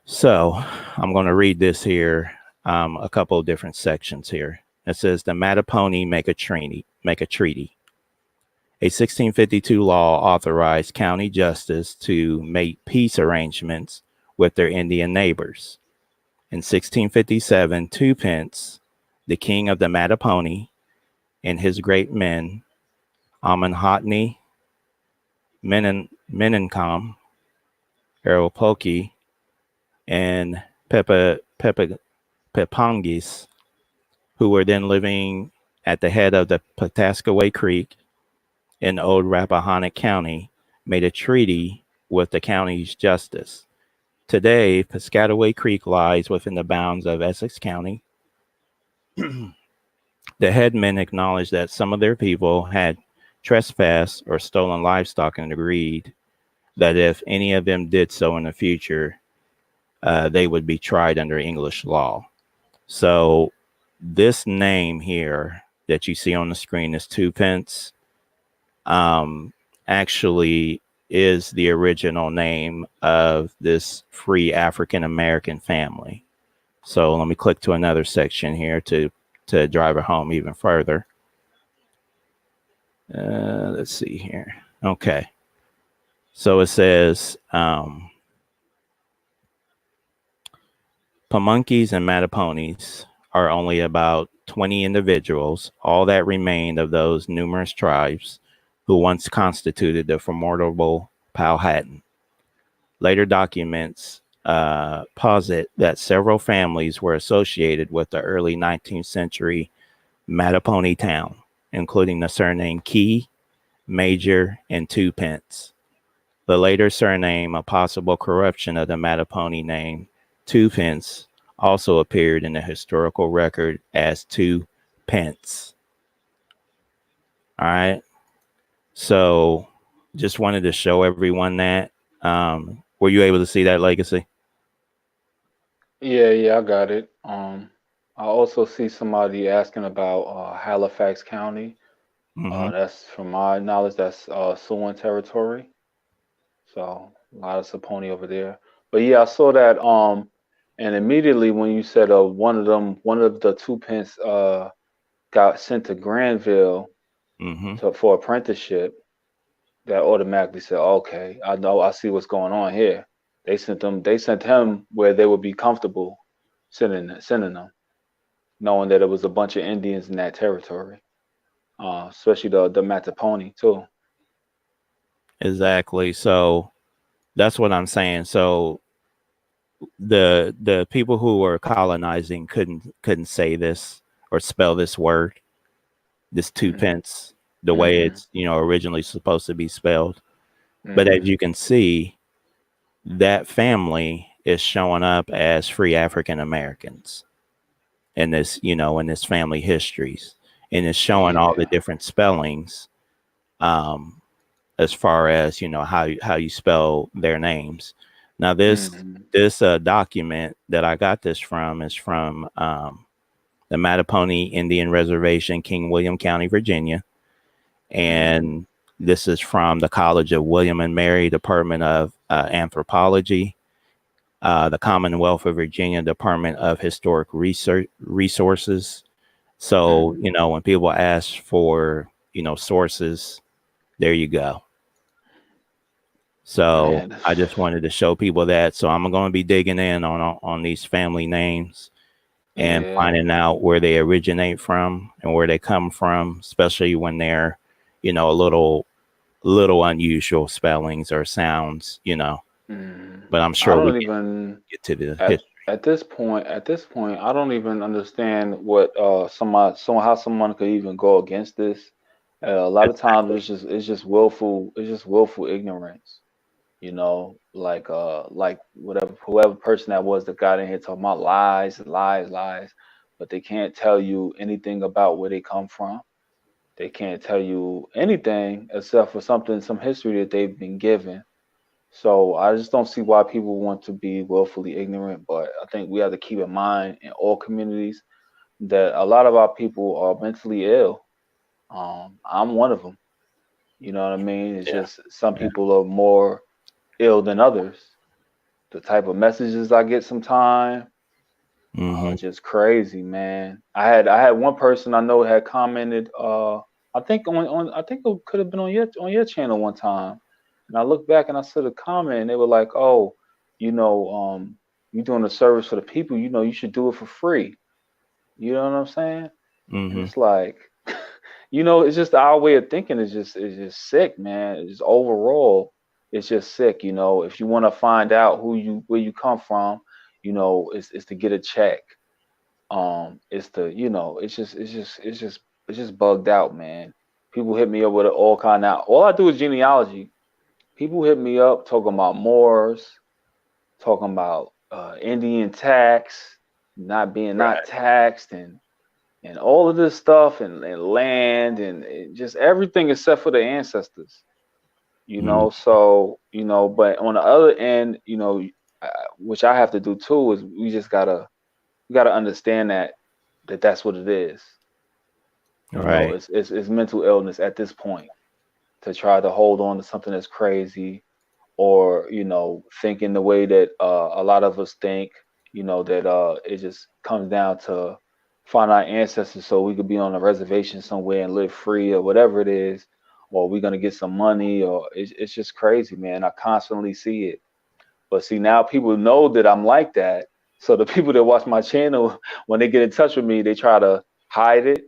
[SPEAKER 1] So I'm going to read this here, a couple of different sections here. It says the Mattaponi make a treaty. A 1652 law authorized county justice to make peace arrangements with their Indian neighbors. In 1657, Twopence, the king of the Mattaponi, and his great men, Amenhotep, Menancom, Arapoki, and Pepongis, who were then living at the head of the Pataskaway Creek in Old Rappahannock County, made a treaty with the county's justice. Today, Piscataway Creek lies within the bounds of Essex County. The headmen acknowledged that some of their people had trespassed or stolen livestock and agreed that if any of them did so in the future, they would be tried under English law. So this name here that you see on the screen is Twopence. Actually is the original name of this free African American family. So let me click to another section here to drive it home even further. Let's see here. Okay. So it says Pamunkeys and Mattaponis are only about 20 individuals, all that remained of those numerous tribes who once constituted the formidable Powhatan. Later documents posit that several families were associated with the early 19th century Mattaponi town, including the surname Key, Major, and Twopence. The later surname, a possible corruption of the Mattaponi name, Twopence, also appeared in the historical record as Two Pence. All right. So just wanted to show everyone that. Were you able to see that, Legacy?
[SPEAKER 2] Yeah, I got it. I also see somebody asking about Halifax County.
[SPEAKER 1] Mm-hmm.
[SPEAKER 2] That's from my knowledge, that's Siouan territory. So a lot of Saponi over there. But yeah, I saw that. And immediately when you said one of the two pence got sent to Granville
[SPEAKER 1] Mm-hmm.
[SPEAKER 2] for apprenticeship, that automatically said, okay, I know, I see what's going on here. They sent him where they would be comfortable sending them, knowing that it was a bunch of Indians in that territory, especially the Mattaponi too.
[SPEAKER 1] Exactly. So that's what I'm saying. So the people who were colonizing couldn't say this or spell this word, this two
[SPEAKER 2] Mm-hmm.
[SPEAKER 1] pence, the way
[SPEAKER 2] Mm-hmm.
[SPEAKER 1] it's originally supposed to be spelled. But as
[SPEAKER 2] Mm-hmm.
[SPEAKER 1] you can see, that family is showing up as free African Americans in this, in this family histories, and it's showing all the
[SPEAKER 2] Yeah.
[SPEAKER 1] different spellings, as far as how you spell their names. Now
[SPEAKER 2] Mm-hmm.
[SPEAKER 1] this document that I got this from is from the Mattaponi Indian Reservation, King William County, Virginia,
[SPEAKER 2] Mm-hmm.
[SPEAKER 1] and this is from the College of William and Mary Department of Anthropology, the Commonwealth of Virginia Department of Historic Resources. So,
[SPEAKER 2] Mm-hmm.
[SPEAKER 1] when people ask for, sources, there you go. So
[SPEAKER 2] Man,
[SPEAKER 1] I just wanted to show people that. So I'm going to be digging in on these family names and
[SPEAKER 2] yeah.
[SPEAKER 1] finding out where they originate from and where they come from, especially when they're, a little unusual spellings or sounds.
[SPEAKER 2] Mm.
[SPEAKER 1] But I'm
[SPEAKER 2] I
[SPEAKER 1] sure we
[SPEAKER 2] don't
[SPEAKER 1] can
[SPEAKER 2] even
[SPEAKER 1] get to the
[SPEAKER 2] at
[SPEAKER 1] history.
[SPEAKER 2] at this point I don't even understand what how someone could even go against this. A lot of times
[SPEAKER 1] Exactly.
[SPEAKER 2] it's just willful ignorance. You know, like whatever whoever person that was that got in here talking about lies, lies, lies, but they can't tell you anything about where they come from. They can't tell you anything except for something, some history that they've been given. So I just don't see why people want to be willfully ignorant. But I think we have to keep in mind in all communities that a lot of our people are mentally ill. I'm one of them. You know what I mean? It's
[SPEAKER 1] Yeah.
[SPEAKER 2] just some
[SPEAKER 1] Yeah.
[SPEAKER 2] people are more ill than others. The type of messages I get sometimes,
[SPEAKER 1] Mm-hmm.
[SPEAKER 2] just crazy, man. I had one person I know had commented, I think on I think it could have been on your channel one time, and I looked back and I saw the comment, and they were like, "Oh, you know, you're doing a service for the people. You know, you should do it for free." You know what I'm saying? And
[SPEAKER 1] Mm-hmm.
[SPEAKER 2] it's like, it's just our way of thinking is just sick, man. It's just overall, it's just sick. If you want to find out where you come from, it's to get a check. It's to it's just bugged out, man. People hit me up with all kind of. All I do is genealogy. People hit me up talking about Moors, talking about Indian tax not being not
[SPEAKER 1] Right.
[SPEAKER 2] taxed, and all of this stuff, and land, and just everything except for the ancestors.
[SPEAKER 1] Mm.
[SPEAKER 2] So but on the other end, which I have to do too, is we gotta understand that that's what it is.
[SPEAKER 1] Right.
[SPEAKER 2] It's mental illness at this point, to try to hold on to something that's crazy, or thinking the way that a lot of us think, that it just comes down to find our ancestors so we could be on a reservation somewhere and live free, or whatever it is, or we're gonna get some money, or it's just crazy, man. I constantly see it. But see, now people know that I'm like that. So the people that watch my channel, when they get in touch with me, they try to hide it.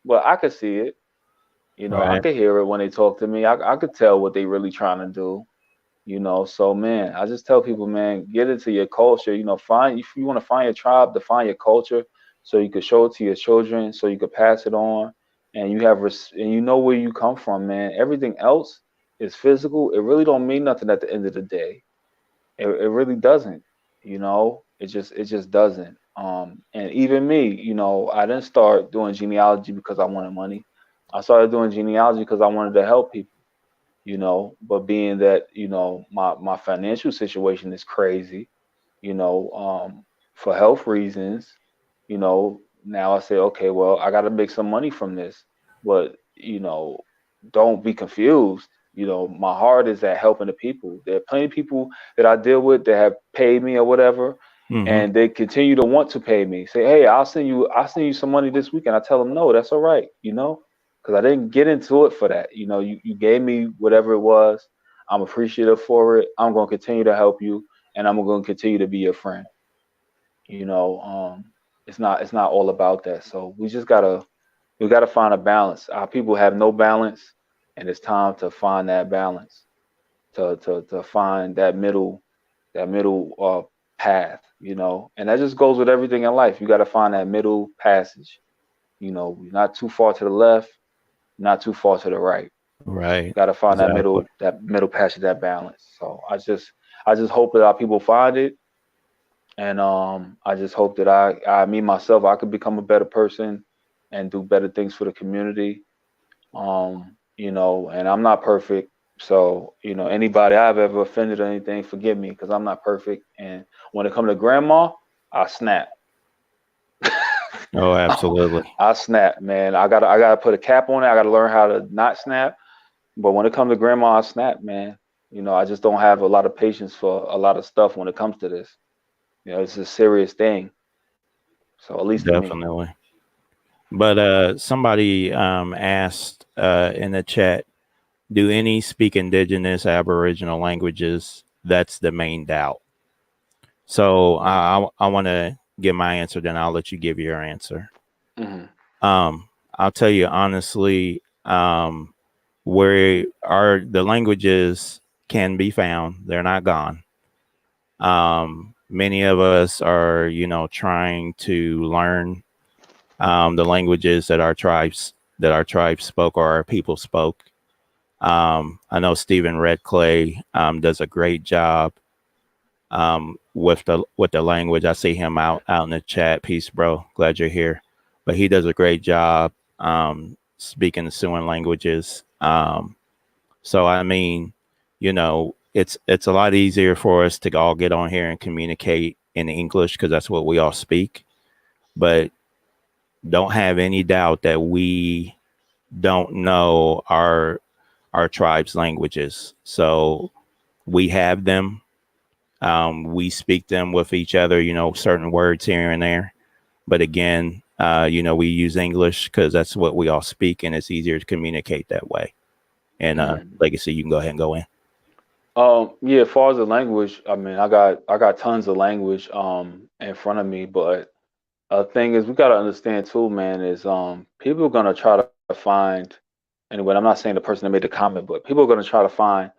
[SPEAKER 2] Well, I could see it. I
[SPEAKER 1] Right.
[SPEAKER 2] could hear it when they talk to me. I could tell what they really trying to do. So man, I just tell people, man, get into your culture. Find, if you want to find your tribe, define your culture, so you could show it to your children, so you could pass it on, and and you know where you come from, man. Everything else is physical. It really don't mean nothing at the end of the day. It really doesn't. It just doesn't. And even me, I didn't start doing genealogy because I wanted money. I started doing genealogy because I wanted to help people. But being that my financial situation is crazy, for health reasons, now I say, okay, well, I got to make some money from this. But don't be confused. My heart is at helping the people. There are plenty of people that I deal with that have paid me or whatever,
[SPEAKER 1] Mm-hmm.
[SPEAKER 2] and they continue to want to pay me. Say, hey, I'll send you some money this weekend. I tell them, no, that's all right, because I didn't get into it for that. You gave me whatever it was. I'm appreciative for it. I'm going to continue to help you, and I'm going to continue to be your friend. You know, it's not all about that. So we gotta find a balance. Our people have no balance, and it's time to find that balance, to find that middle path. And that just goes with everything in life. You got to find that middle passage. Not too far to the left, not too far to the right.
[SPEAKER 1] Right.
[SPEAKER 2] Got to find that
[SPEAKER 1] Exactly.
[SPEAKER 2] middle passage, that balance. So I just hope that our people find it, and I just hope that me myself, I could become a better person and do better things for the community. And I'm not perfect. So, anybody I've ever offended or anything, forgive me, because I'm not perfect. And when it comes to grandma, I snap.
[SPEAKER 1] Oh, absolutely.
[SPEAKER 2] I snap, man. I gotta put a cap on it. I gotta learn how to not snap. But when it comes to grandma, I snap, man. I just don't have a lot of patience for a lot of stuff when it comes to this. It's a serious thing. So at least to me.
[SPEAKER 1] Definitely. But somebody asked in the chat, do any speak indigenous Aboriginal languages? That's the main doubt. So I want to give my answer, then I'll let you give your answer.
[SPEAKER 2] Hmm.
[SPEAKER 1] I'll tell you honestly, where are the languages can be found. They're not gone. Many of us are, trying to learn the languages that our tribes spoke or our people spoke. I know Stephen Redclay does a great job with the language. I see him out in the chat. Peace, bro. Glad you're here. But he does a great job speaking the Siouan languages. So I mean, it's a lot easier for us to all get on here and communicate in English because that's what we all speak. But don't have any doubt that we don't know our tribe's languages. So we have them. We speak them with each other, certain words here and there. But again, we use English because that's what we all speak, and it's easier to communicate that way. And Legacy, you can go ahead and go in.
[SPEAKER 2] Yeah, as far as the language, I mean, I got tons of language in front of me, but thing is, we gotta understand too, man, is people are gonna try to find, anyway, I'm not saying the person that made the comment, but people are gonna try to find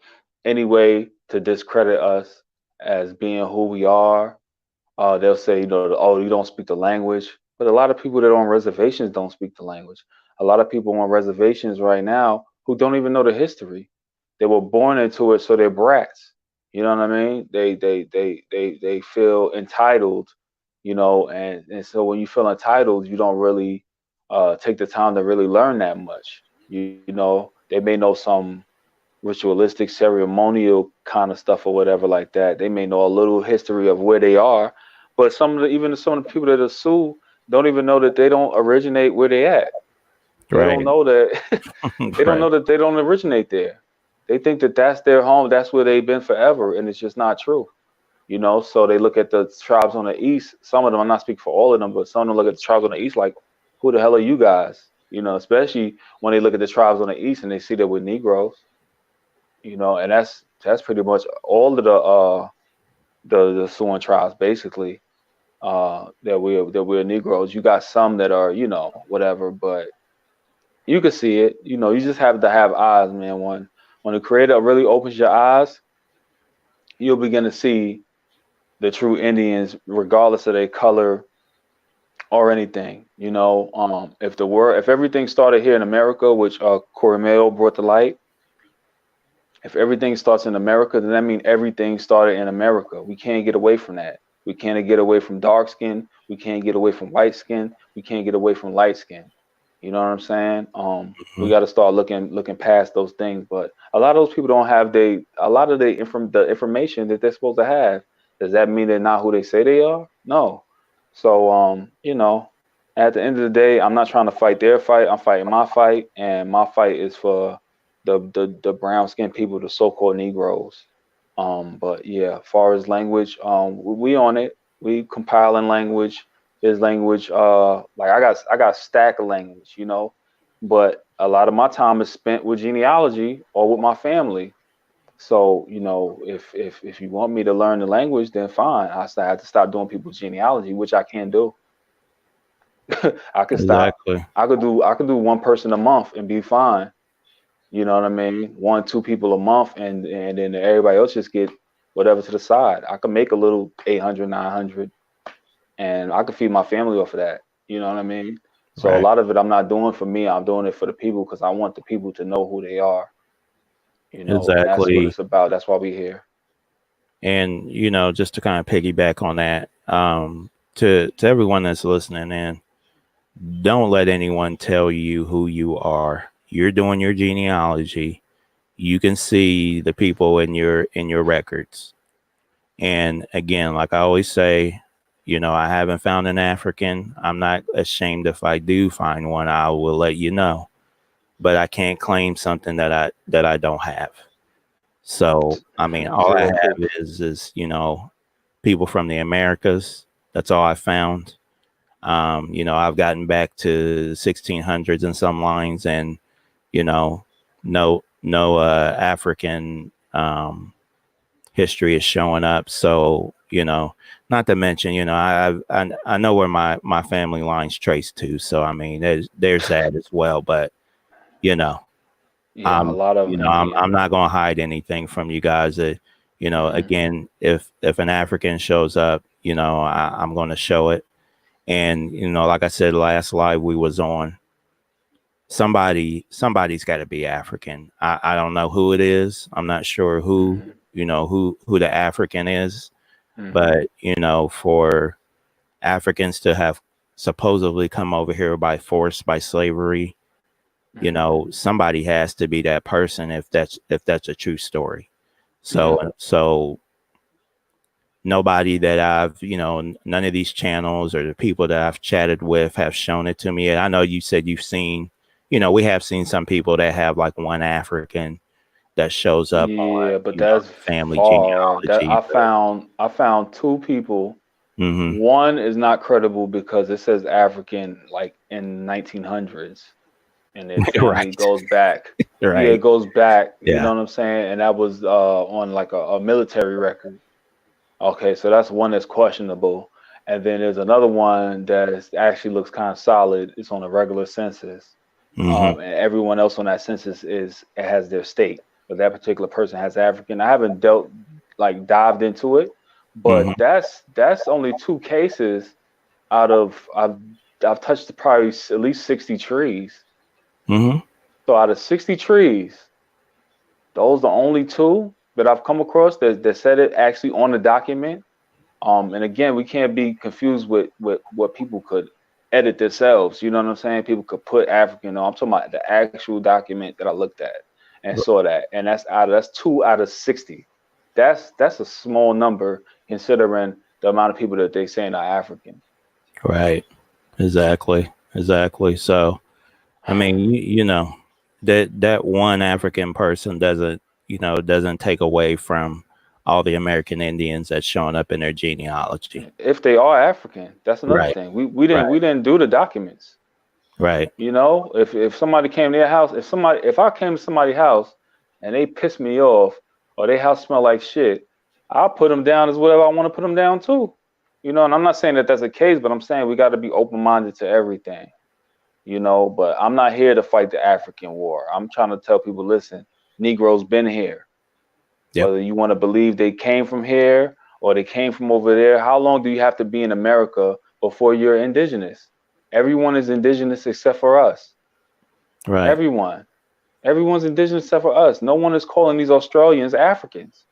[SPEAKER 2] any way to discredit us as being who we are. They'll say, oh, you don't speak the language. But a lot of people that are on reservations don't speak the language. A lot of people on reservations right now who don't even know the history. They were born into it, so they're brats. You know what I mean? They feel entitled, and so when you feel entitled, you don't really take the time to really learn that much. They may know some ritualistic, ceremonial kind of stuff or whatever like that. They may know a little history of where they are, but even some of the people that are Sioux don't even know that they don't originate where they at. They
[SPEAKER 1] Right.
[SPEAKER 2] don't know that they don't know that they don't originate there. They think that that's their home, that's where they've been forever, and it's just not true. So they look at the tribes on the east. Some of them, I'm not speaking for all of them, but some of them look at the tribes on the east like, who the hell are you guys? Especially when they look at the tribes on the east and they see that we're Negroes. And that's pretty much all of the Siouan tribes basically, that we're Negroes. You got some that are, whatever, but you can see it. You just have to have eyes, man. When the creator really opens your eyes, you'll begin to see the true Indians, regardless of their color or anything. If everything started here in America, which Corey Mayo brought to light, if everything starts in America, then that means everything started in America. We can't get away from that. We can't get away from dark skin. We can't get away from white skin. We can't get away from light skin. You know what I'm saying? We got to start looking past those things. But a lot of those people don't have a lot of the information that they're supposed to have. Does that mean they're not who they say they are? No. So at the end of the day, I'm not trying to fight their fight. I'm fighting my fight, and my fight is for the brown skinned people, the so-called Negroes. But yeah, as far as language, we on it. We compiling language. There's language. Like I got stack of language, but a lot of my time is spent with genealogy or with my family. So if you want me to learn the language, then fine. I have to stop doing people's genealogy, which I can't do. I could stop.
[SPEAKER 1] Exactly.
[SPEAKER 2] I could do one person a month and be fine. You know what I mean? 1, 2 people a month, and then everybody else just get whatever to the side. I could make a little 800, 900, and I could feed my family off of that. You know what I mean? So a
[SPEAKER 1] Right.
[SPEAKER 2] lot of it I'm not doing for me. I'm doing it for the people because I want the people to know who they are. And that's what
[SPEAKER 1] Exactly.
[SPEAKER 2] it's about. That's why we're here.
[SPEAKER 1] And just to kind of piggyback on that, to everyone that's listening in, don't let anyone tell you who you are. You're doing your genealogy. You can see the people in your records. And again, like I always say, I haven't found an African. I'm not ashamed if I do find one. I will let you know. But I can't claim something that I don't have. So I mean, all I
[SPEAKER 2] True.
[SPEAKER 1] have is people from the Americas. That's all I found. I've gotten back to 1600s in some lines, and no African history is showing up. So not to mention, I know where my family line's traced to. So I mean, there's that as well. But you know,
[SPEAKER 2] Yeah, a lot of
[SPEAKER 1] I'm
[SPEAKER 2] Indian.
[SPEAKER 1] not going to hide anything from you guys.
[SPEAKER 2] Hmm.
[SPEAKER 1] Again, if an African shows up, I'm going to show it. And like I said, last live we was on, somebody's got to be African. I don't know who it is. I'm not sure who, who the African is, but, for Africans to have supposedly come over here by force, by slavery, somebody has to be that person if that's a true story. So nobody that I've, none of these channels or the people that I've chatted with have shown it to me. And I know you said you've seen, we have seen some people that have like one African that shows up on,
[SPEAKER 2] Yeah, but that's
[SPEAKER 1] family
[SPEAKER 2] far. That
[SPEAKER 1] genealogy.
[SPEAKER 2] I found two people.
[SPEAKER 1] Mm-hmm.
[SPEAKER 2] One is not credible because it says African like in 1900s, and their family goes back.
[SPEAKER 1] Right.
[SPEAKER 2] Yeah, it goes back. You
[SPEAKER 1] Yeah.
[SPEAKER 2] know what I'm saying? And that was on like a military record. Okay, so that's one that's questionable. And then there's another one that actually looks kind of solid. It's on a regular census.
[SPEAKER 1] Mm-hmm.
[SPEAKER 2] And everyone else on that census it has their state, but that particular person has African. I haven't dived into it, but that's only two cases out of I've touched probably at least 60 trees.
[SPEAKER 1] Mm-hmm.
[SPEAKER 2] So out of 60 trees, those are the only two that I've come across that said it actually on the document. And again, we can't be confused with what people could edit themselves. You know what I'm saying? People could put African on. I'm talking about the actual document that I looked at and saw that. And that's 2 out of 60. That's a small number considering the amount of people that they saying are African.
[SPEAKER 1] Right. Exactly. So, I mean, that one African person doesn't take away from all the American Indians that's showing up in their genealogy.
[SPEAKER 2] If they are African, that's another
[SPEAKER 1] Right.
[SPEAKER 2] thing. We didn't do the documents.
[SPEAKER 1] Right.
[SPEAKER 2] If somebody came to their house, if I came to somebody's house and they pissed me off or their house smelled like shit, I'll put them down as whatever I want to put them down too. And I'm not saying that that's the case, but I'm saying we got to be open-minded to everything. But I'm not here to fight the African war. I'm trying to tell people, listen, Negroes been here.
[SPEAKER 1] Yep.
[SPEAKER 2] Whether you want to believe they came from here or they came from over there, how long do you have to be in America before you're indigenous? Everyone is indigenous except for us.
[SPEAKER 1] Right.
[SPEAKER 2] Everyone's indigenous except for us. No one is calling these Australians Africans.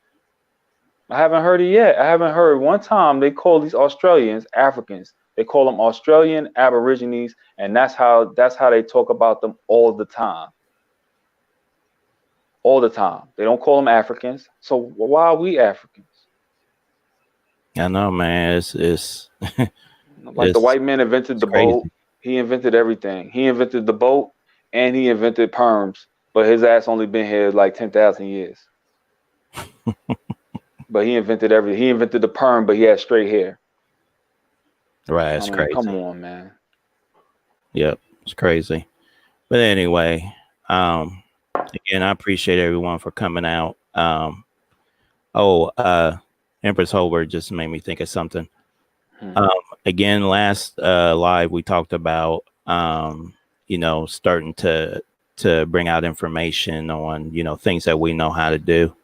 [SPEAKER 2] I haven't heard it yet. I haven't heard one time they call these Australians Africans. They call them Australian Aborigines, and that's how they talk about them all the time. All the time. They don't call them Africans. So why are we Africans?
[SPEAKER 1] I know, man. It's
[SPEAKER 2] like the white man invented the boat. He invented everything. He invented the boat and he invented perms, but his ass only been here like 10,000 years. But he invented everything. He invented the perm, but he had straight hair.
[SPEAKER 1] Right, it's crazy.
[SPEAKER 2] Come on, man.
[SPEAKER 1] Yep, it's crazy. But anyway, again, I appreciate everyone for coming out. Empress Holbert just made me think of something. Again, last live we talked about starting to bring out information on things that we know how to do.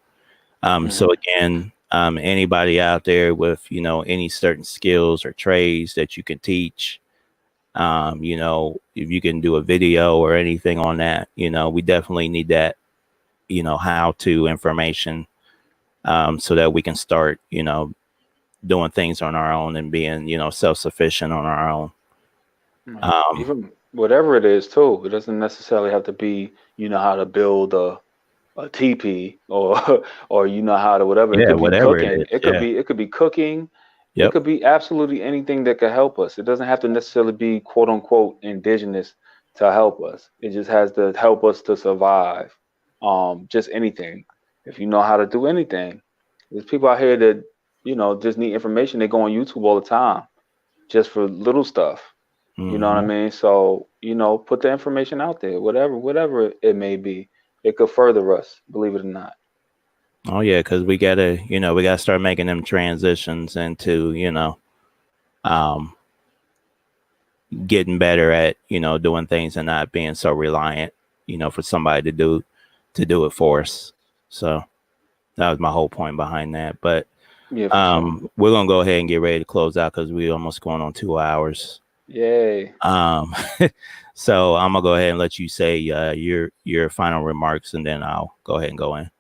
[SPEAKER 1] So again, anybody out there with any certain skills or trades that you can teach, if you can do a video or anything on that, we definitely need that how to information, so that we can start doing things on our own and being self-sufficient on our own.
[SPEAKER 2] Even whatever it is too, it doesn't necessarily have to be how to build a teepee or how to whatever. It could be cooking. It could be cooking. Yep. It could be absolutely anything that could help us. It doesn't have to necessarily be quote unquote indigenous to help us. It just has to help us to survive. Just anything. If you know how to do anything. There's people out here that just need information. They go on YouTube all the time just for little stuff. You know what I mean? So, put the information out there, whatever it may be. It could further us, believe it or not.
[SPEAKER 1] Oh yeah, because we gotta start making them transitions into getting better at doing things and not being so reliant for somebody to do it for us. So that was my whole point behind that. But we're gonna go ahead and get ready to close out because we're almost going on 2 hours.
[SPEAKER 2] Yay.
[SPEAKER 1] So I'm gonna go ahead and let you say your final remarks, and then I'll go ahead and go in.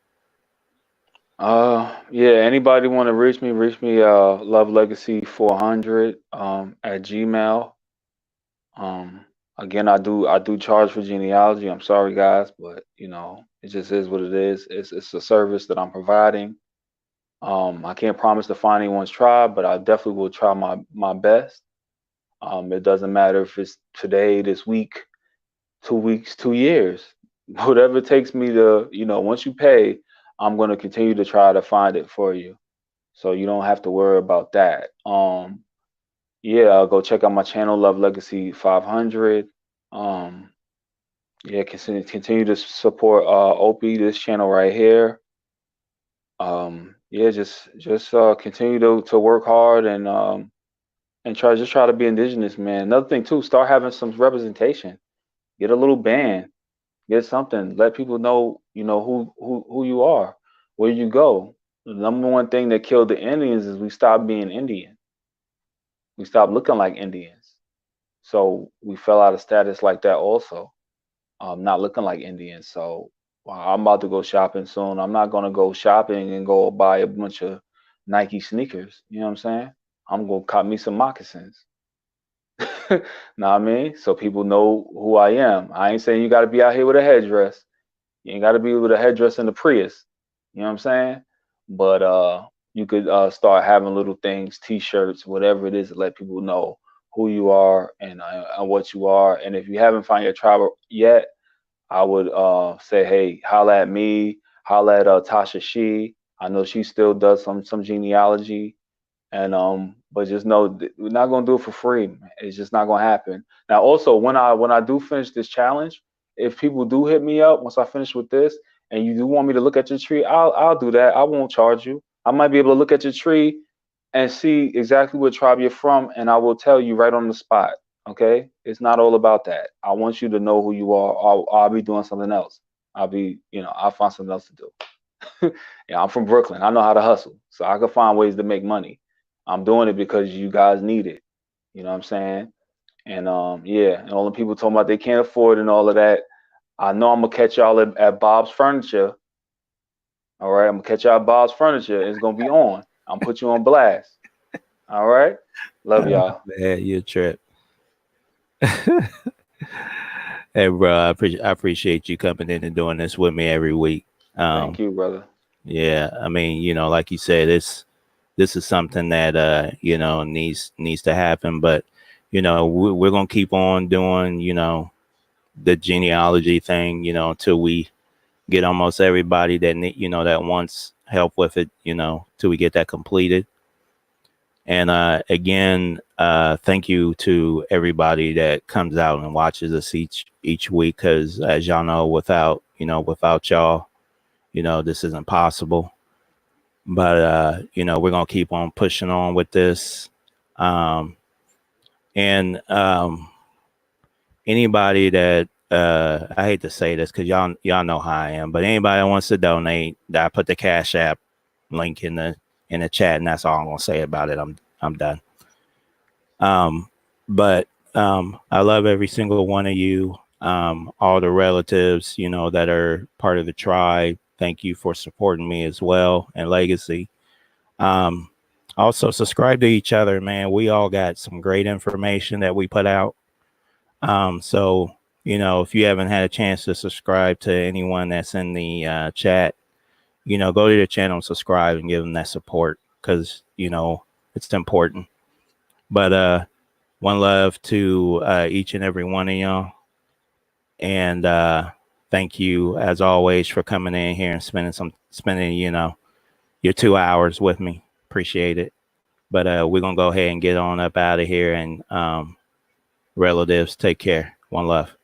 [SPEAKER 2] Yeah, anybody want to reach me, lovelegacy400 at Gmail. Um, Again, I do charge for genealogy. I'm sorry guys, but you know, it just is what it is. It's a service that I'm providing. I can't promise to find anyone's tribe, but I definitely will try my best. It doesn't matter if it's today, this week, 2 weeks, 2 years, whatever it takes me to, you know, once you pay, I'm going to continue to try to find it for you. So you don't have to worry about that. Yeah, go check out my channel, Love Legacy 500. Um, yeah, continue to support Opie, this channel right here. Yeah, just continue to work hard and try to be indigenous, man. Another thing too, start having some representation. Get a little band, get something. Let people know, you know, who you are, where you go. The number one thing that killed the Indians is we stopped being Indian. We stopped looking like Indians. So we fell out of status like that also. Not looking like Indians. So I'm about to go shopping soon. I'm not gonna go shopping and go buy a bunch of Nike sneakers. You know what I'm saying? I'm gonna cop me some moccasins. Know what I mean? So people know who I am. I ain't saying you gotta be out here with a headdress. You ain't gotta be with a headdress in the Prius. You know what I'm saying? But you could start having little things, t-shirts, whatever it is, to let people know who you are and what you are. And if you haven't found your tribe yet, I would say, hey, holla at me, holla at Tasha She. I know she still does some genealogy. And but just know we're not gonna do it for free. Man. It's just not gonna happen. Now, also when I do finish this challenge, if people do hit me up once I finish with this, and you do want me to look at your tree, I'll do that. I won't charge you. I might be able to look at your tree and see exactly what tribe you're from, and I will tell you right on the spot. Okay, it's not all about that. I want you to know who you are. I'll be doing something else. I'll be, you know, I'll find something else to do. Yeah, I'm from Brooklyn. I know how to hustle, so I can find ways to make money. I'm doing it because you guys need it. You know what I'm saying? And yeah, and all the people talking about they can't afford and all of that. I know I'm gonna catch y'all at Bob's Furniture. All right, I'm gonna catch y'all at Bob's Furniture. It's gonna be on. I'm put you on blast. All right, love y'all.
[SPEAKER 1] Man, you a trip. Hey, bro, I appreciate you coming in and doing this with me every week.
[SPEAKER 2] Thank you, brother.
[SPEAKER 1] Yeah, I mean, you know, like you said, this is something that you know needs to happen. But you know, we're gonna keep on doing, you know, the genealogy thing, you know, until we get almost everybody that you know that wants help with it, you know, till we get that completed. And again, thank you to everybody that comes out and watches us each week, because as y'all know, without y'all, you know, this isn't possible. But you know, we're gonna keep on pushing on with this. Um, and anybody that I hate to say this because y'all know how I am, but anybody that wants to donate, I put the Cash App link in the chat, and that's all I'm gonna say about it. I'm done. But I love every single one of you. All the relatives, you know, that are part of the tribe. Thank you for supporting me as well and Legacy. Also subscribe to each other, man. We all got some great information that we put out. So, you know, if you haven't had a chance to subscribe to anyone that's in the chat, you know, go to the channel and subscribe and give them that support, because, you know, it's important. But one love to each and every one of y'all. And thank you, as always, for coming in here and spending, you know, your 2 hours with me. Appreciate it. But we're going to go ahead and get on up out of here. And relatives, take care. One love.